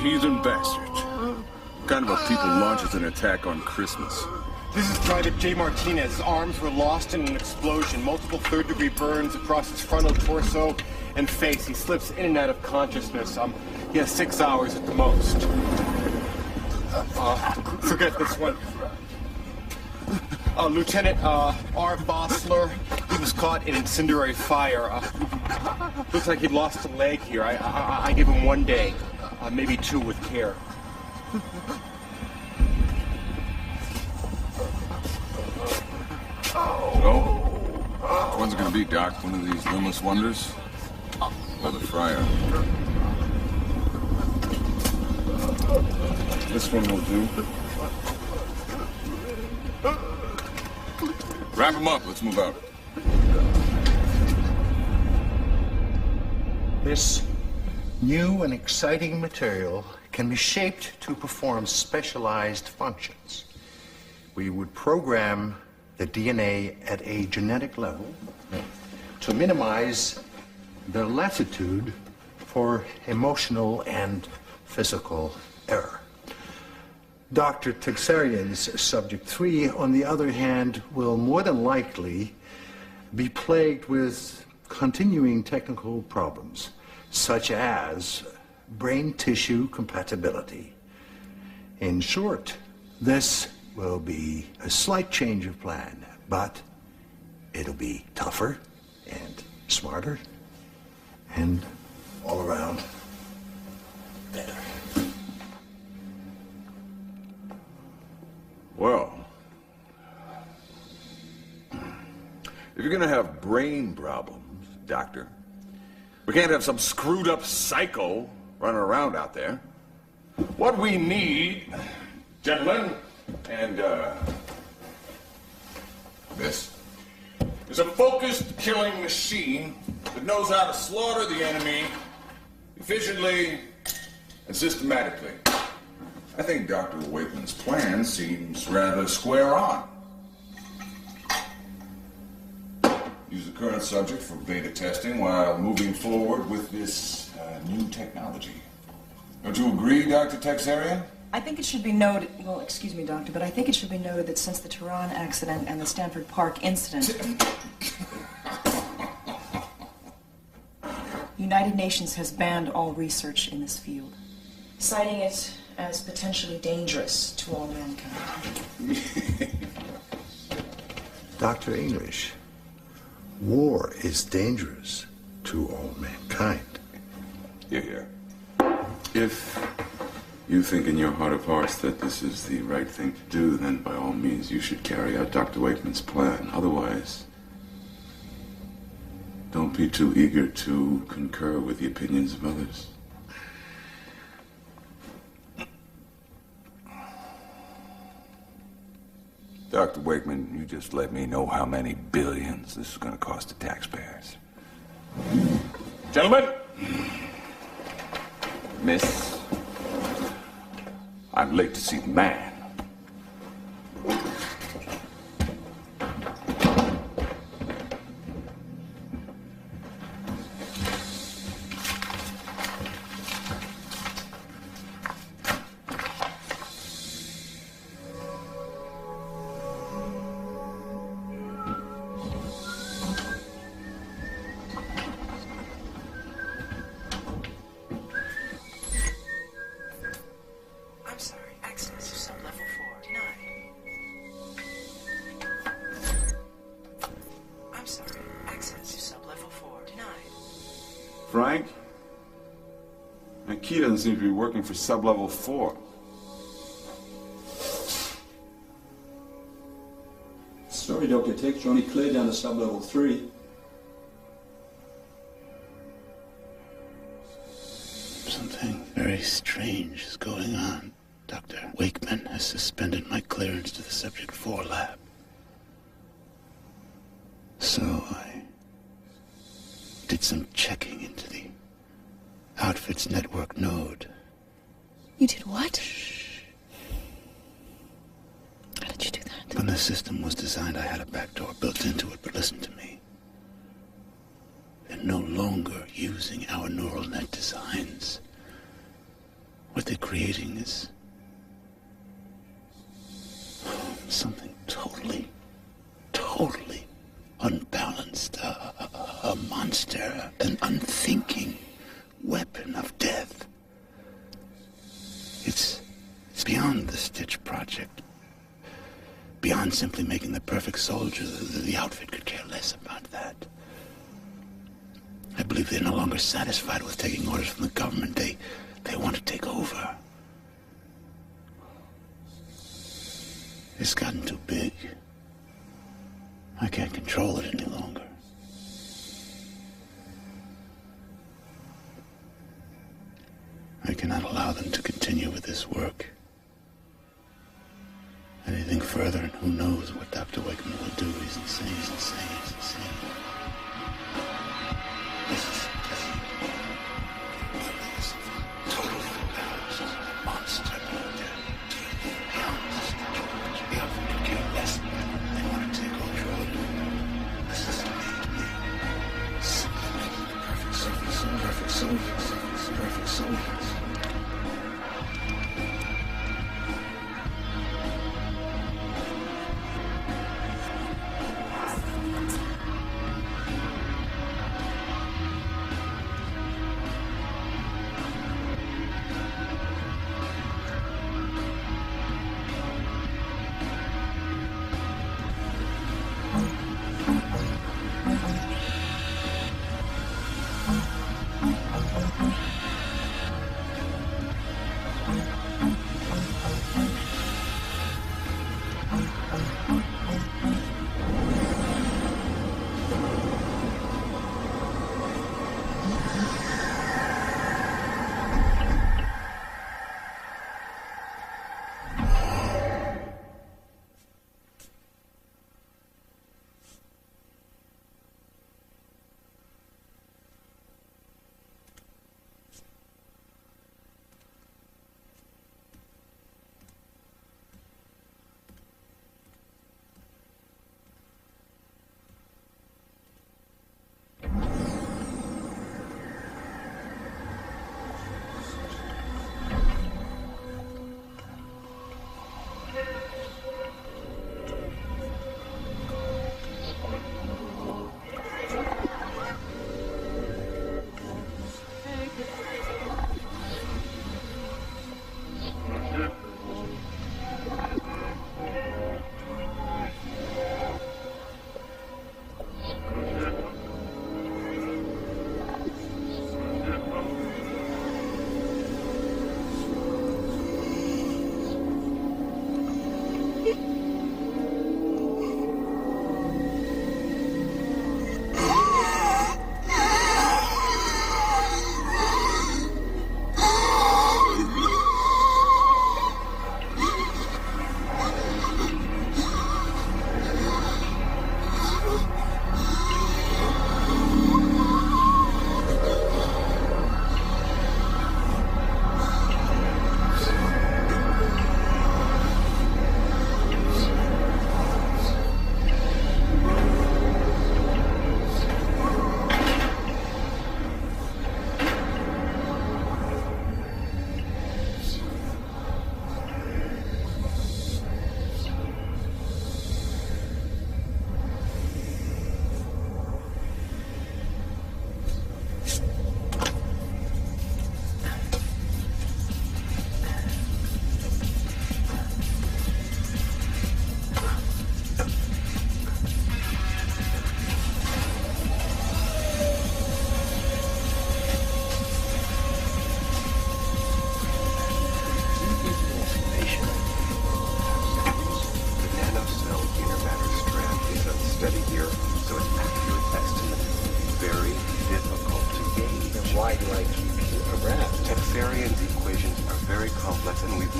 Speaker 6: heathen bastard. What kind of a people launches an attack on Christmas?
Speaker 9: This is Private J. Martinez. His arms were lost in an explosion. Multiple third-degree burns across his frontal torso and face. He slips in and out of consciousness. He has 6 hours at the most. Forget this one. Lieutenant R. Bossler, he was caught in incendiary fire. Looks like he'd lost a leg here. I give him 1 day, maybe 2 with care.
Speaker 8: So, which one's it gonna be, Doc? One of these limbless wonders? Or the Friar?
Speaker 6: This one will do.
Speaker 8: Wrap him up. Let's move out.
Speaker 1: This new and exciting material can be shaped to perform specialized functions. We would program the DNA at a genetic level to minimize the latitude for emotional and physical error. Dr. Texerian's Subject 3, on the other hand, will more than likely be plagued with continuing technical problems, such as brain tissue compatibility. In short, this will be a slight change of plan, but it'll be tougher and smarter and all around better.
Speaker 6: Well, if you're gonna have brain problems, Doctor, we can't have some screwed up psycho running around out there. What we need, gentlemen, and,
Speaker 8: Miss?
Speaker 6: is a focused killing machine that knows how to slaughter the enemy efficiently and systematically.
Speaker 8: I think Dr. Wakeman's plan seems rather square on. Use the current subject for beta testing while moving forward with this new technology. Don't you agree, Dr. Texerian?
Speaker 5: I think it should be noted, well, excuse me, Doctor, but I think it should be noted that since the Tehran accident and the Stanford Park incident, United Nations has banned all research in this field, citing it as potentially dangerous to all mankind.
Speaker 1: Dr. English, war is dangerous to all mankind.
Speaker 8: Hear, hear. If you think in your heart of hearts that this is the right thing to do, then by all means you should carry out Dr. Wakeman's plan. Otherwise, don't be too eager to concur with the opinions of others.
Speaker 6: Dr. Wakeman, you just let me know how many billions this is gonna cost the taxpayers. Gentlemen, Miss, I'm late to see the man.
Speaker 5: I'm sorry, access to sub-level 4 denied. I'm sorry, access to sub-level 4 denied.
Speaker 8: Frank? My key doesn't seem to be working for sub-level 4.
Speaker 11: Sorry, Dr. Tech. You're only cleared down to sub-level 3.
Speaker 12: Something very strange is going on. Dr. Wakeman has suspended my clearance to the Subject 4 lab. So I did some checking into the outfit's network node.
Speaker 13: You did what? How did you do that?
Speaker 12: When the system was designed, I had a backdoor built into it, but listen to me. They're no longer using our neural net designs. What they're creating is something totally unbalanced. A monster, an unthinking weapon of death. It's beyond the Stitch project. Beyond simply making the perfect soldier. The outfit could care less about that. I believe they're no longer satisfied with taking orders from the government. They want to take over. It's gotten too big. I can't control it any longer. I cannot allow them to continue with this work. Anything further, and who knows what Dr. Wakeman will do. He's insane, he's insane, he's insane. Listen. Totally unbalanced. Monster. Beyond this. The outfit could care less. They want to take control. Listen to me. Simply making the perfect soldier. Perfect soldiers.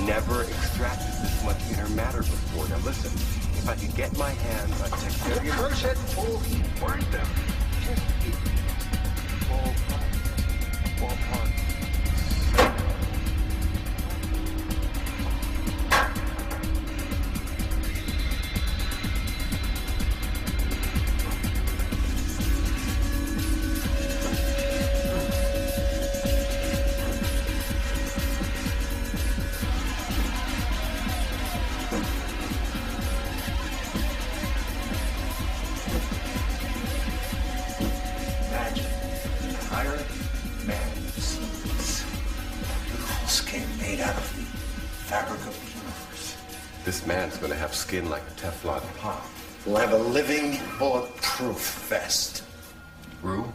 Speaker 9: never extracted this much inner matter before. Now listen, if I could get my hands on Texarian...
Speaker 3: Curse it! Oh, burn them! Ballpark.
Speaker 1: out of the fabric of the universe.
Speaker 9: This man's gonna have skin like a Teflon pot.
Speaker 1: We'll have a living, bulletproof vest.
Speaker 9: Rue,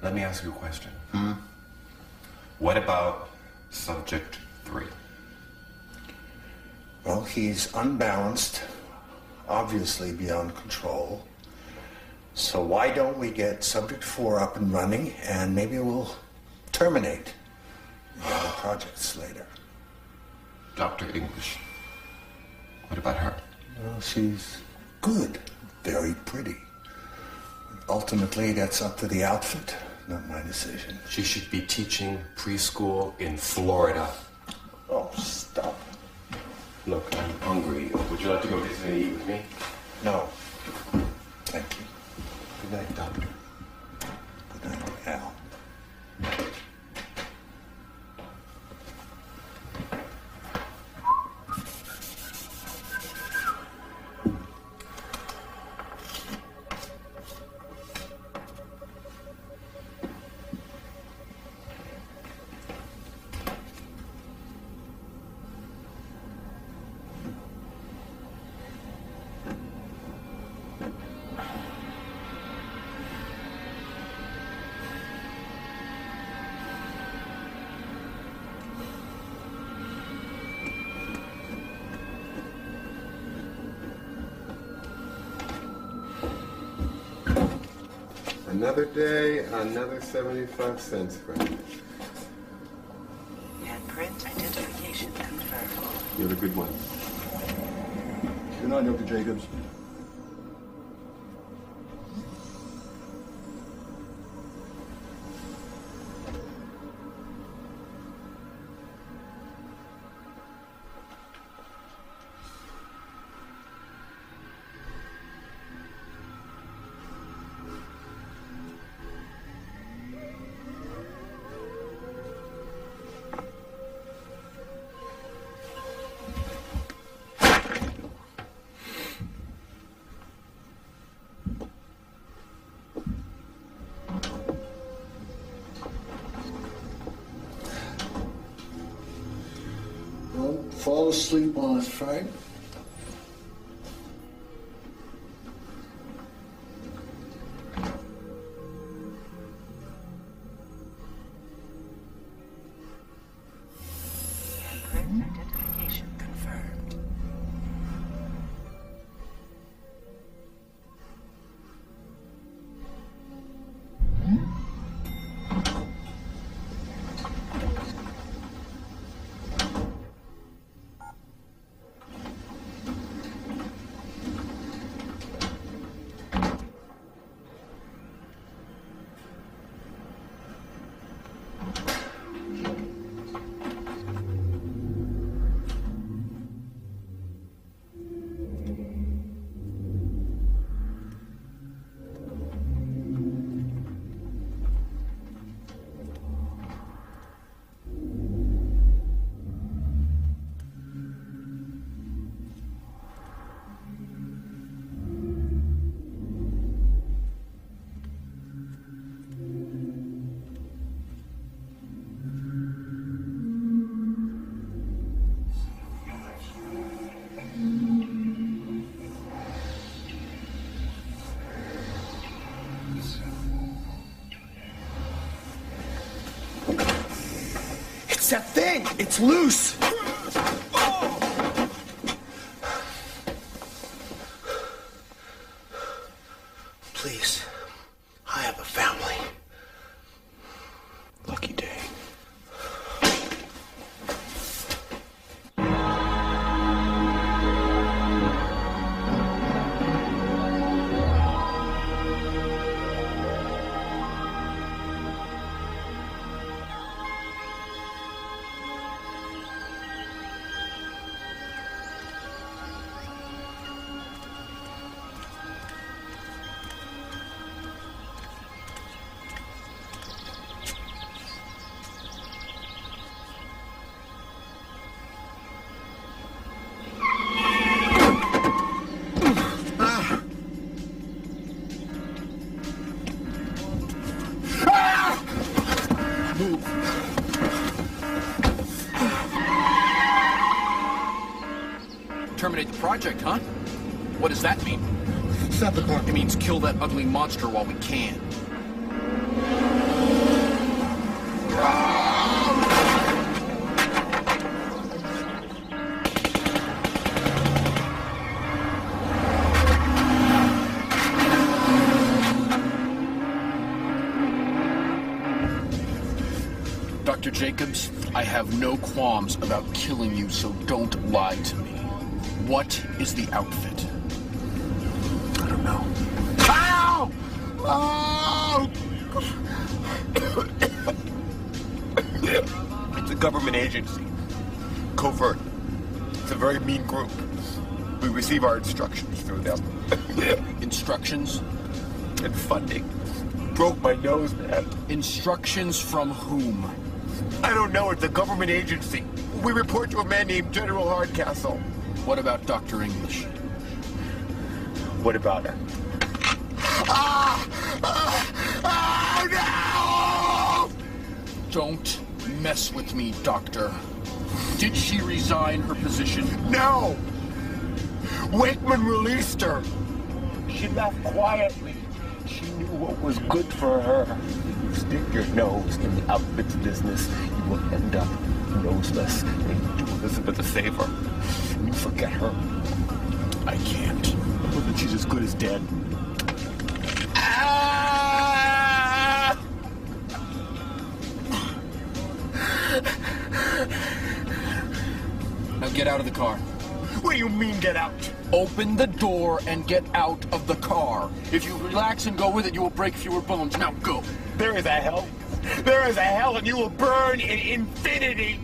Speaker 9: let me ask you a question. What about subject 3?
Speaker 1: Well, he's unbalanced, obviously beyond control. So why don't we get subject 4 up and running, and maybe we'll terminate the other projects later.
Speaker 9: Dr. English, what about her?
Speaker 1: Well, she's good, very pretty. Ultimately, that's up to the outfit, not my decision.
Speaker 9: She should be teaching preschool in Florida.
Speaker 1: Oh, stop.
Speaker 9: Look, I'm hungry. Would you like to go get something to eat with me?
Speaker 1: No. Thank you.
Speaker 9: Good night, Doctor.
Speaker 1: Good night, Al.
Speaker 9: Another day, another 75 cents, friend.
Speaker 14: And print identification confirmed.
Speaker 9: You have a good one.
Speaker 11: Good night, Dr. Jacobs.
Speaker 3: Don't fall asleep on us, Frank.
Speaker 14: And print identification confirmed.
Speaker 1: It's that thing! It's loose! Please, I have a family. Lucky day.
Speaker 15: project, huh? What does that mean?
Speaker 3: Stop the car.
Speaker 15: It means kill that ugly monster while we can. Dr. Jacobs, I have no qualms about killing you, so don't lie to me. What is the outfit?
Speaker 3: I don't know.
Speaker 9: Ow! Oh! It's a government agency. Covert. It's a very mean group. We receive our instructions through them.
Speaker 15: Instructions?
Speaker 9: And funding. Broke my nose, man.
Speaker 15: Instructions from whom?
Speaker 9: I don't know. It's a government agency. We report to a man named General Hardcastle.
Speaker 15: What about Dr. English?
Speaker 9: What about her? Oh, no!
Speaker 15: Don't mess with me, Doctor. Did she resign her position?
Speaker 9: No! Wakeman released her. She left quietly. She knew what was good for her. You stick your nose in the outfits business, you will end up noseless and do Elizabeth a favor. You forget her.
Speaker 15: I can't.
Speaker 9: Well, then she's as good as dead.
Speaker 15: Now get out of the car.
Speaker 9: What do you mean, get out?
Speaker 15: Open the door and get out of the car. If you relax and go with it, you will break fewer bones. Now go.
Speaker 9: There is a hell. There is a hell, and you will burn in infinity.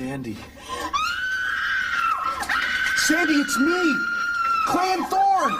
Speaker 2: Sandy. Sandy, it's me! Clay and Thorne!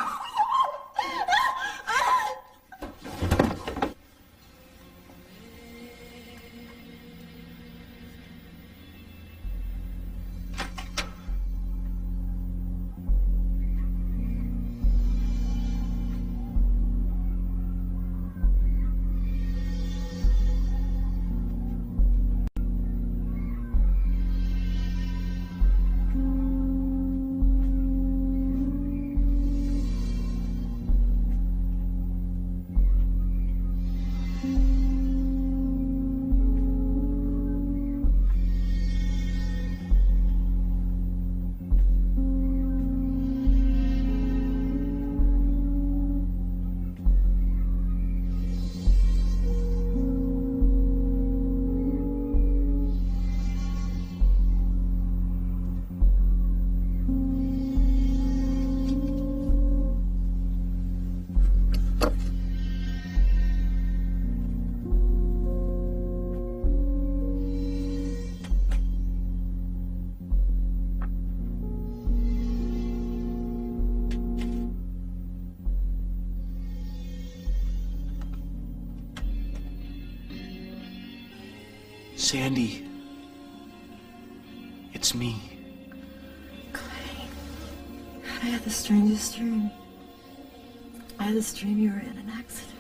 Speaker 2: Sandy, it's me.
Speaker 5: Clay, I had the strangest dream. I had this dream you were in an accident.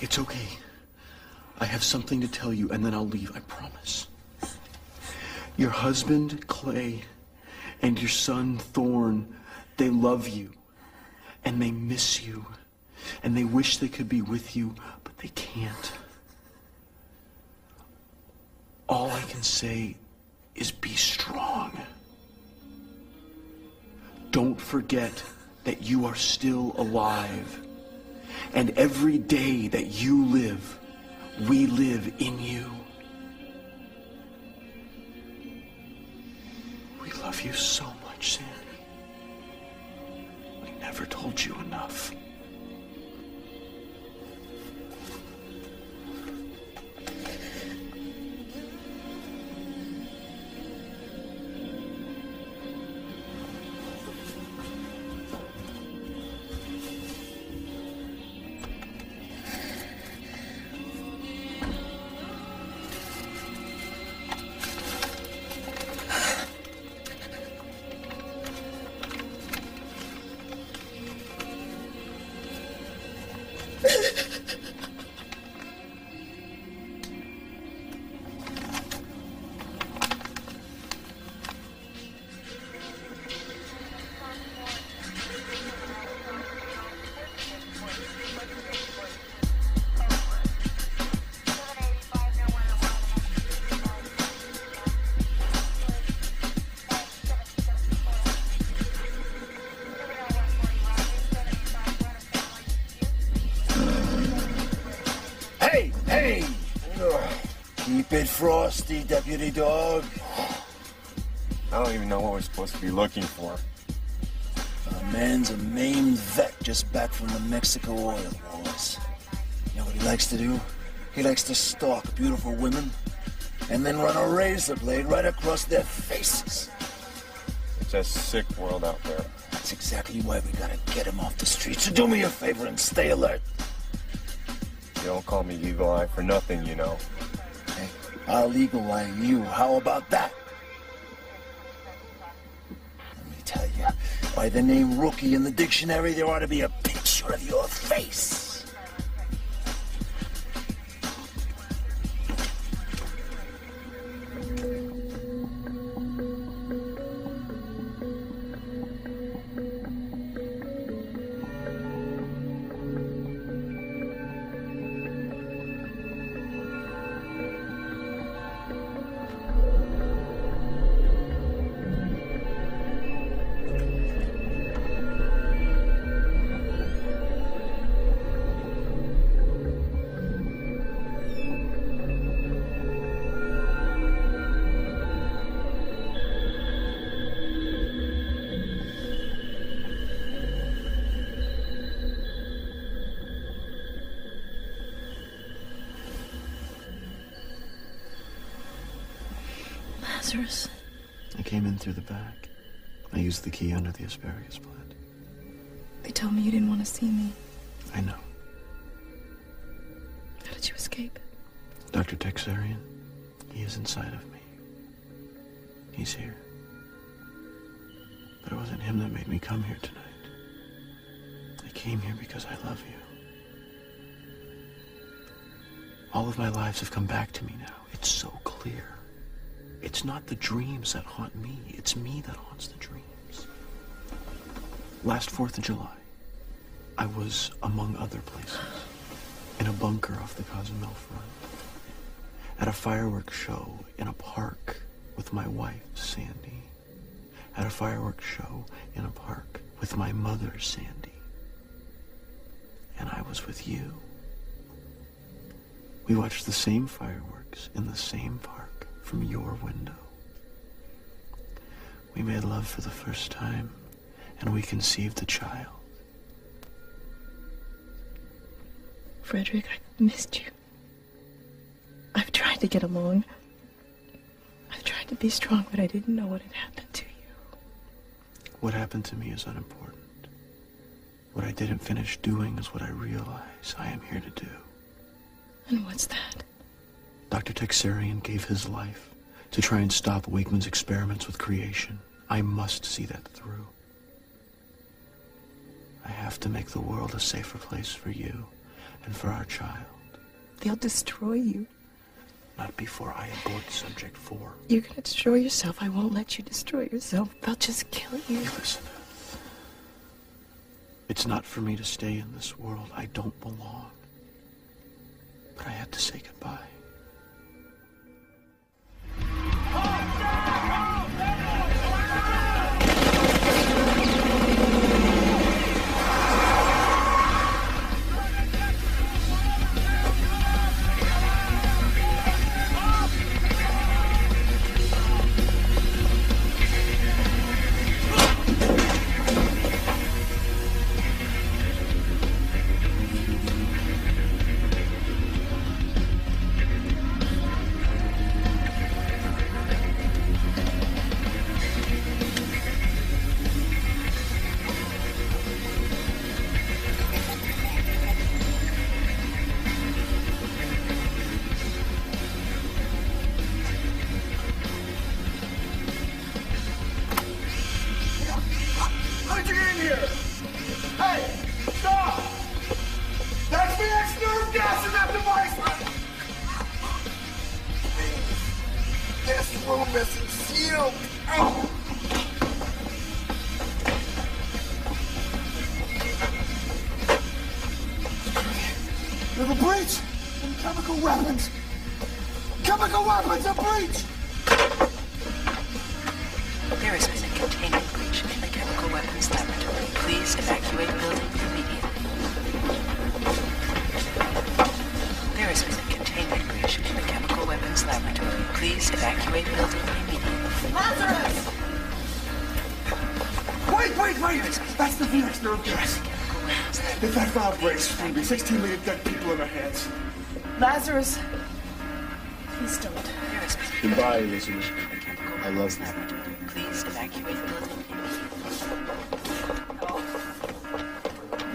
Speaker 2: It's okay. I have something to tell you, and then I'll leave, I promise. Your husband, Clay, and your son, Thorne, they love you, and they miss you, and they wish they could be with you, but they can't. All I can say is be strong. Don't forget that you are still alive. And every day that you live, we live in you. We love you so much, Sandy. We never told you enough.
Speaker 16: Keep it frosty, Deputy Dog.
Speaker 9: I don't even know what we're supposed to be looking for.
Speaker 16: A man's a maimed vet just back from the Mexico oil wars. You know what he likes to do? He likes to stalk beautiful women and then run a razor blade right across their faces.
Speaker 9: It's a sick world out there.
Speaker 16: That's exactly why we gotta get him off the street. So do me a favor and stay alert.
Speaker 9: You don't call me Eagle Eye for nothing, you know.
Speaker 16: Hey, I'll Eagle Eye you. How about that? Let me tell you, by By the name Rookie in the dictionary, there ought to be a picture of your face.
Speaker 13: Lazarus.
Speaker 2: I came in through the back. I used the key under the asparagus plant.
Speaker 13: They told me you didn't want to see me.
Speaker 2: I know.
Speaker 13: How did you escape?
Speaker 2: Dr. Texarian, he is inside of me. He's here. But it wasn't him that made me come here tonight. I came here because I love you. All of my lives have come back to me now. It's so clear. It's not the dreams that haunt me. It's me that haunts the dreams. Last 4th of July, I was, among other places, in a bunker off the Cozumel front, at a fireworks show in a park with my wife, Sandy, at a fireworks show in a park with my mother, Sandy, and I was with you. We watched the same fireworks in the same park from your window. We made love for the first time, and we conceived a child.
Speaker 13: Frederick, I missed you. I've tried to get along. I've tried to be strong, but I didn't know what had happened to you.
Speaker 2: What happened to me is unimportant. What I didn't finish doing is what I realize I am here to do.
Speaker 13: And what's that?
Speaker 2: Dr. Texarian gave his life to try and stop Wakeman's experiments with creation. I must see that through. I have to make the world a safer place for you and for our child.
Speaker 13: They'll destroy you.
Speaker 2: Not before I abort subject 4.
Speaker 13: You're gonna destroy yourself. I won't let you destroy yourself. They'll just kill you.
Speaker 2: Elizabeth, it's not for me to stay in this world. I don't belong. But I had to say goodbye.
Speaker 12: There's a breach in chemical weapons. Chemical weapons, a breach!
Speaker 14: There has been a containment breach in the chemical weapons laboratory. Please evacuate building immediately. There has been a containment breach in the chemical weapons laboratory. Please evacuate building immediately.
Speaker 12: Lazarus! Wait! That's the Phoenix nerve gas. If that valve breaks, there's going to be 16 million dead people in our hands.
Speaker 5: Lazarus, please don't.
Speaker 2: Goodbye, Elizabeth. I love you.
Speaker 14: Please evacuate building immediately.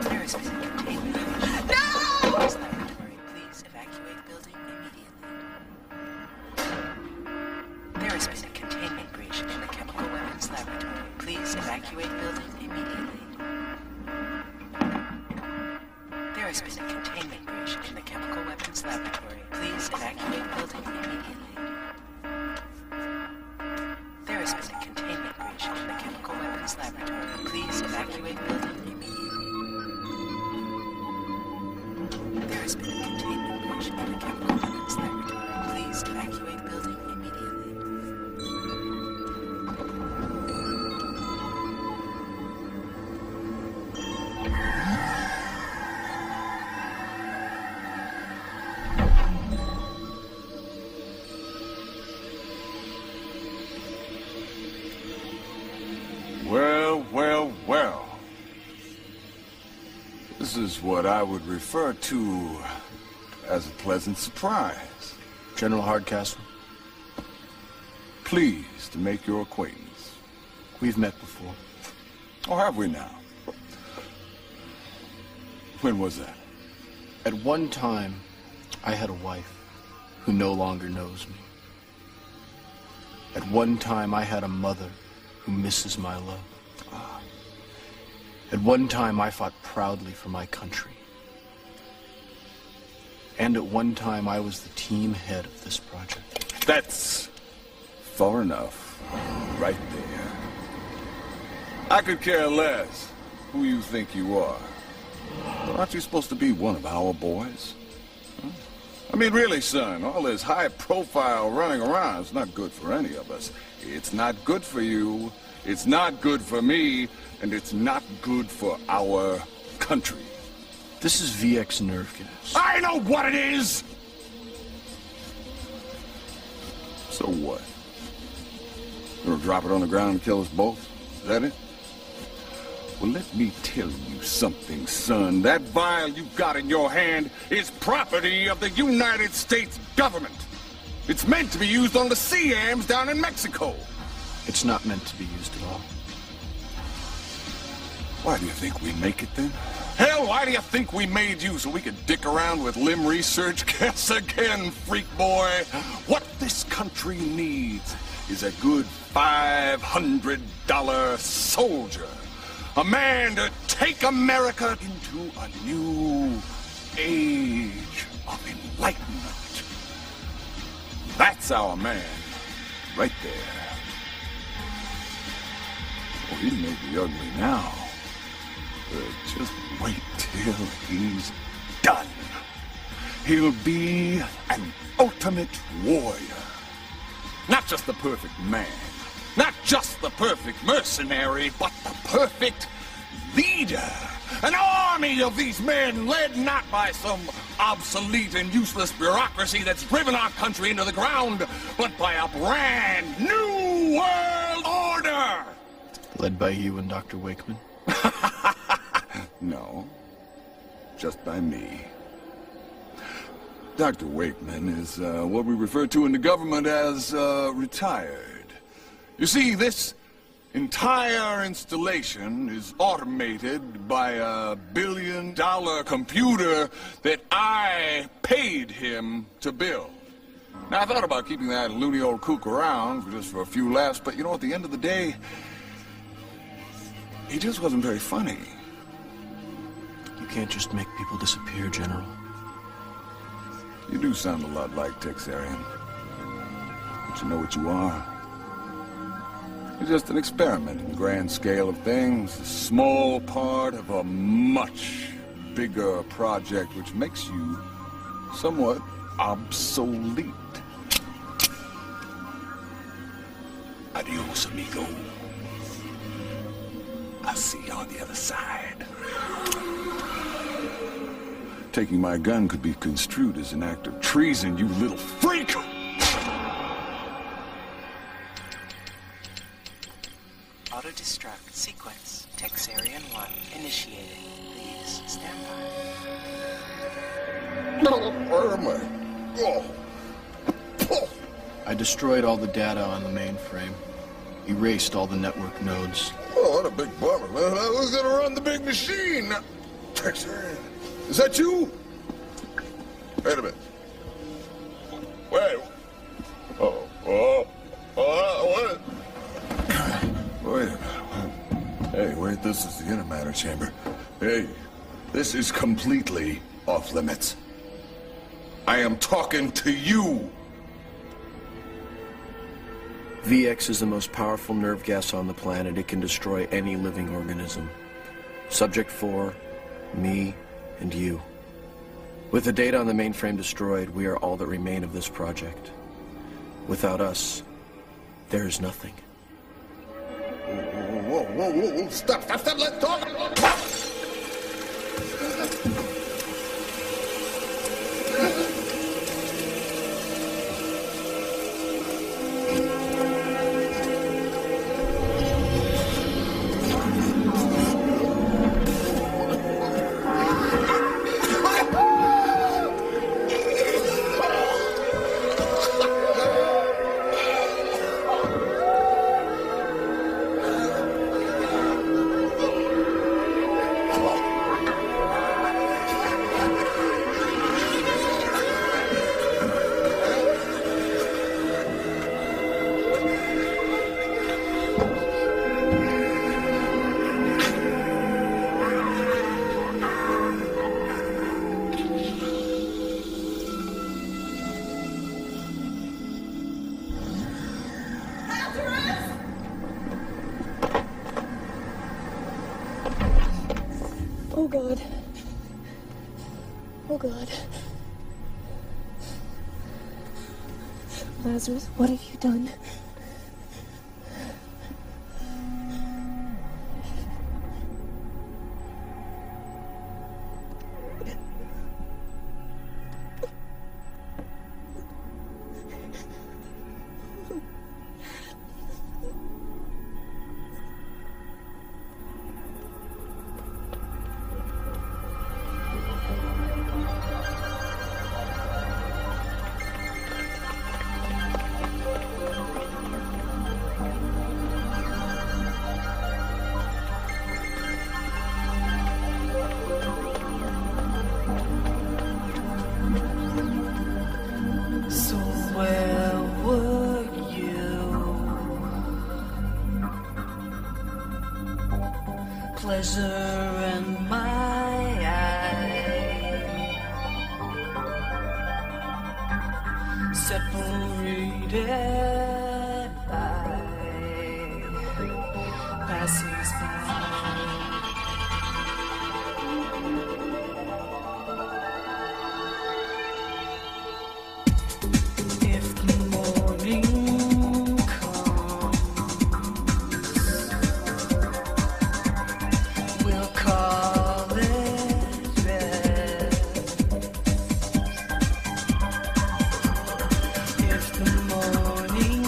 Speaker 14: There has been a containment breach in the chemical weapons laboratory. Please evacuate building immediately. There has been a containment breach in the chemical weapons laboratory. Please evacuate evacuate building immediately. There has been a containment breach in the chemical weapons laboratory. Please evacuate building immediately. There has been a containment breach in the chemical weapons laboratory. Please evacuate building immediately. There has been a containment breach in the chemical weapons laboratory. Please evacuate building immediately.
Speaker 6: Well, well, well. This is what I would refer to as a pleasant surprise.
Speaker 2: General Hardcastle,
Speaker 6: Pleased to make your acquaintance.
Speaker 2: we've met before.
Speaker 6: Or have we now? When was that?
Speaker 2: At one time, I had a wife who no longer knows me. At one time, I had a mother who misses my love. At one time, I fought proudly for my country. And at one time, I was the team head of this project.
Speaker 6: That's far enough, right there. I could care less who you think you are. But aren't you supposed to be one of our boys? Huh? I mean, really, son, all this high profile running around is not good for any of us. It's not good for you, it's not good for me, and it's not good for our country.
Speaker 2: This is VX nerve gas.
Speaker 6: I know what it is! So what? You gonna drop it on the ground and kill us both? Is that it? Well, let me tell you something, son. That vial you've got in your hand is property of the United States government. It's meant to be used on the Siams down in Mexico.
Speaker 2: It's not meant to be used at all.
Speaker 6: Why do you think we make it then? Hell, why do you think we made you so we could dick around with limb research? Guess again, freak boy. What this country needs is a good $500 soldier. A man to take America into a new age of enlightenment. That's our man, right there. Oh, he may be ugly now, but just wait till he's done. He'll be an ultimate warrior. Not just the perfect man. Not just the perfect mercenary, but the perfect leader. An army of these men led not by some obsolete and useless bureaucracy that's driven our country into the ground, but by a brand new world order.
Speaker 2: Led by you and Dr. Wakeman?
Speaker 6: No, just by me. Dr. Wakeman is what we refer to in the government as retired. You see, this entire installation is automated by a $1 billion computer that I paid him to build. Now, I thought about keeping that loony old kook around for a few laughs, but you know, at the end of the day, he just wasn't very funny.
Speaker 2: You can't just make people disappear, General.
Speaker 6: You do sound a lot like Texarian. But you know what you are? You're just an experiment in the grand scale of things, a small part of a much bigger project which makes you somewhat obsolete. Adios, amigo. I'll see you on the other side. Taking my gun could be construed as an act of treason, you little freak!
Speaker 14: Auto-destruct sequence. Texarian 1 initiated. Please stand by.
Speaker 6: Where am I? Oh.
Speaker 2: I destroyed all the data on the mainframe. Erased all the network nodes.
Speaker 6: Oh, what a big bummer, man. Who's gonna run the big machine? Texarian. Is that you? Wait a minute. Wait. What? Wait a minute. Hey, wait, this is the antimatter chamber. Hey, this is completely off limits. I am talking to you!
Speaker 2: VX is the most powerful nerve gas on the planet. It can destroy any living organism. Subject 4, me, and you. With the data on the mainframe destroyed, we are all that remain of this project. Without us, there is nothing.
Speaker 6: Whoa, stop, let's talk!
Speaker 13: Oh, God. Oh, God. Lazarus, what have you done?
Speaker 14: So where were you? Pleasure in my eye, separated by passers-by. If the morning comes, we'll call it bed. If the morning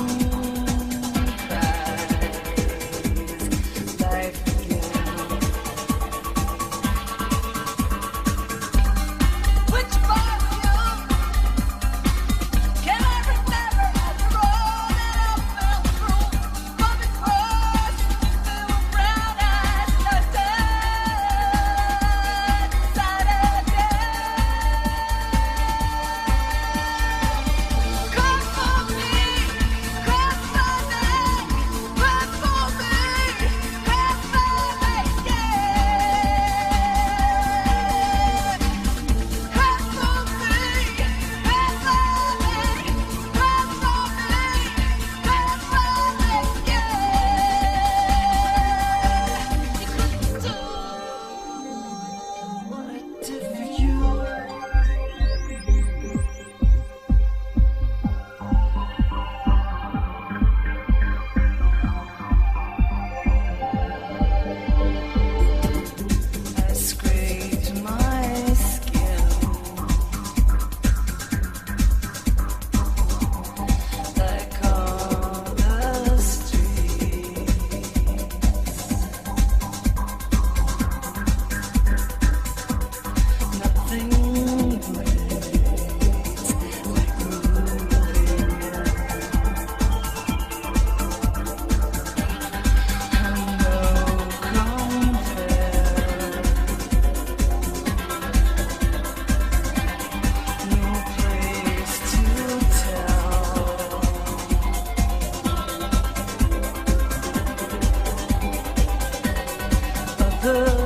Speaker 17: the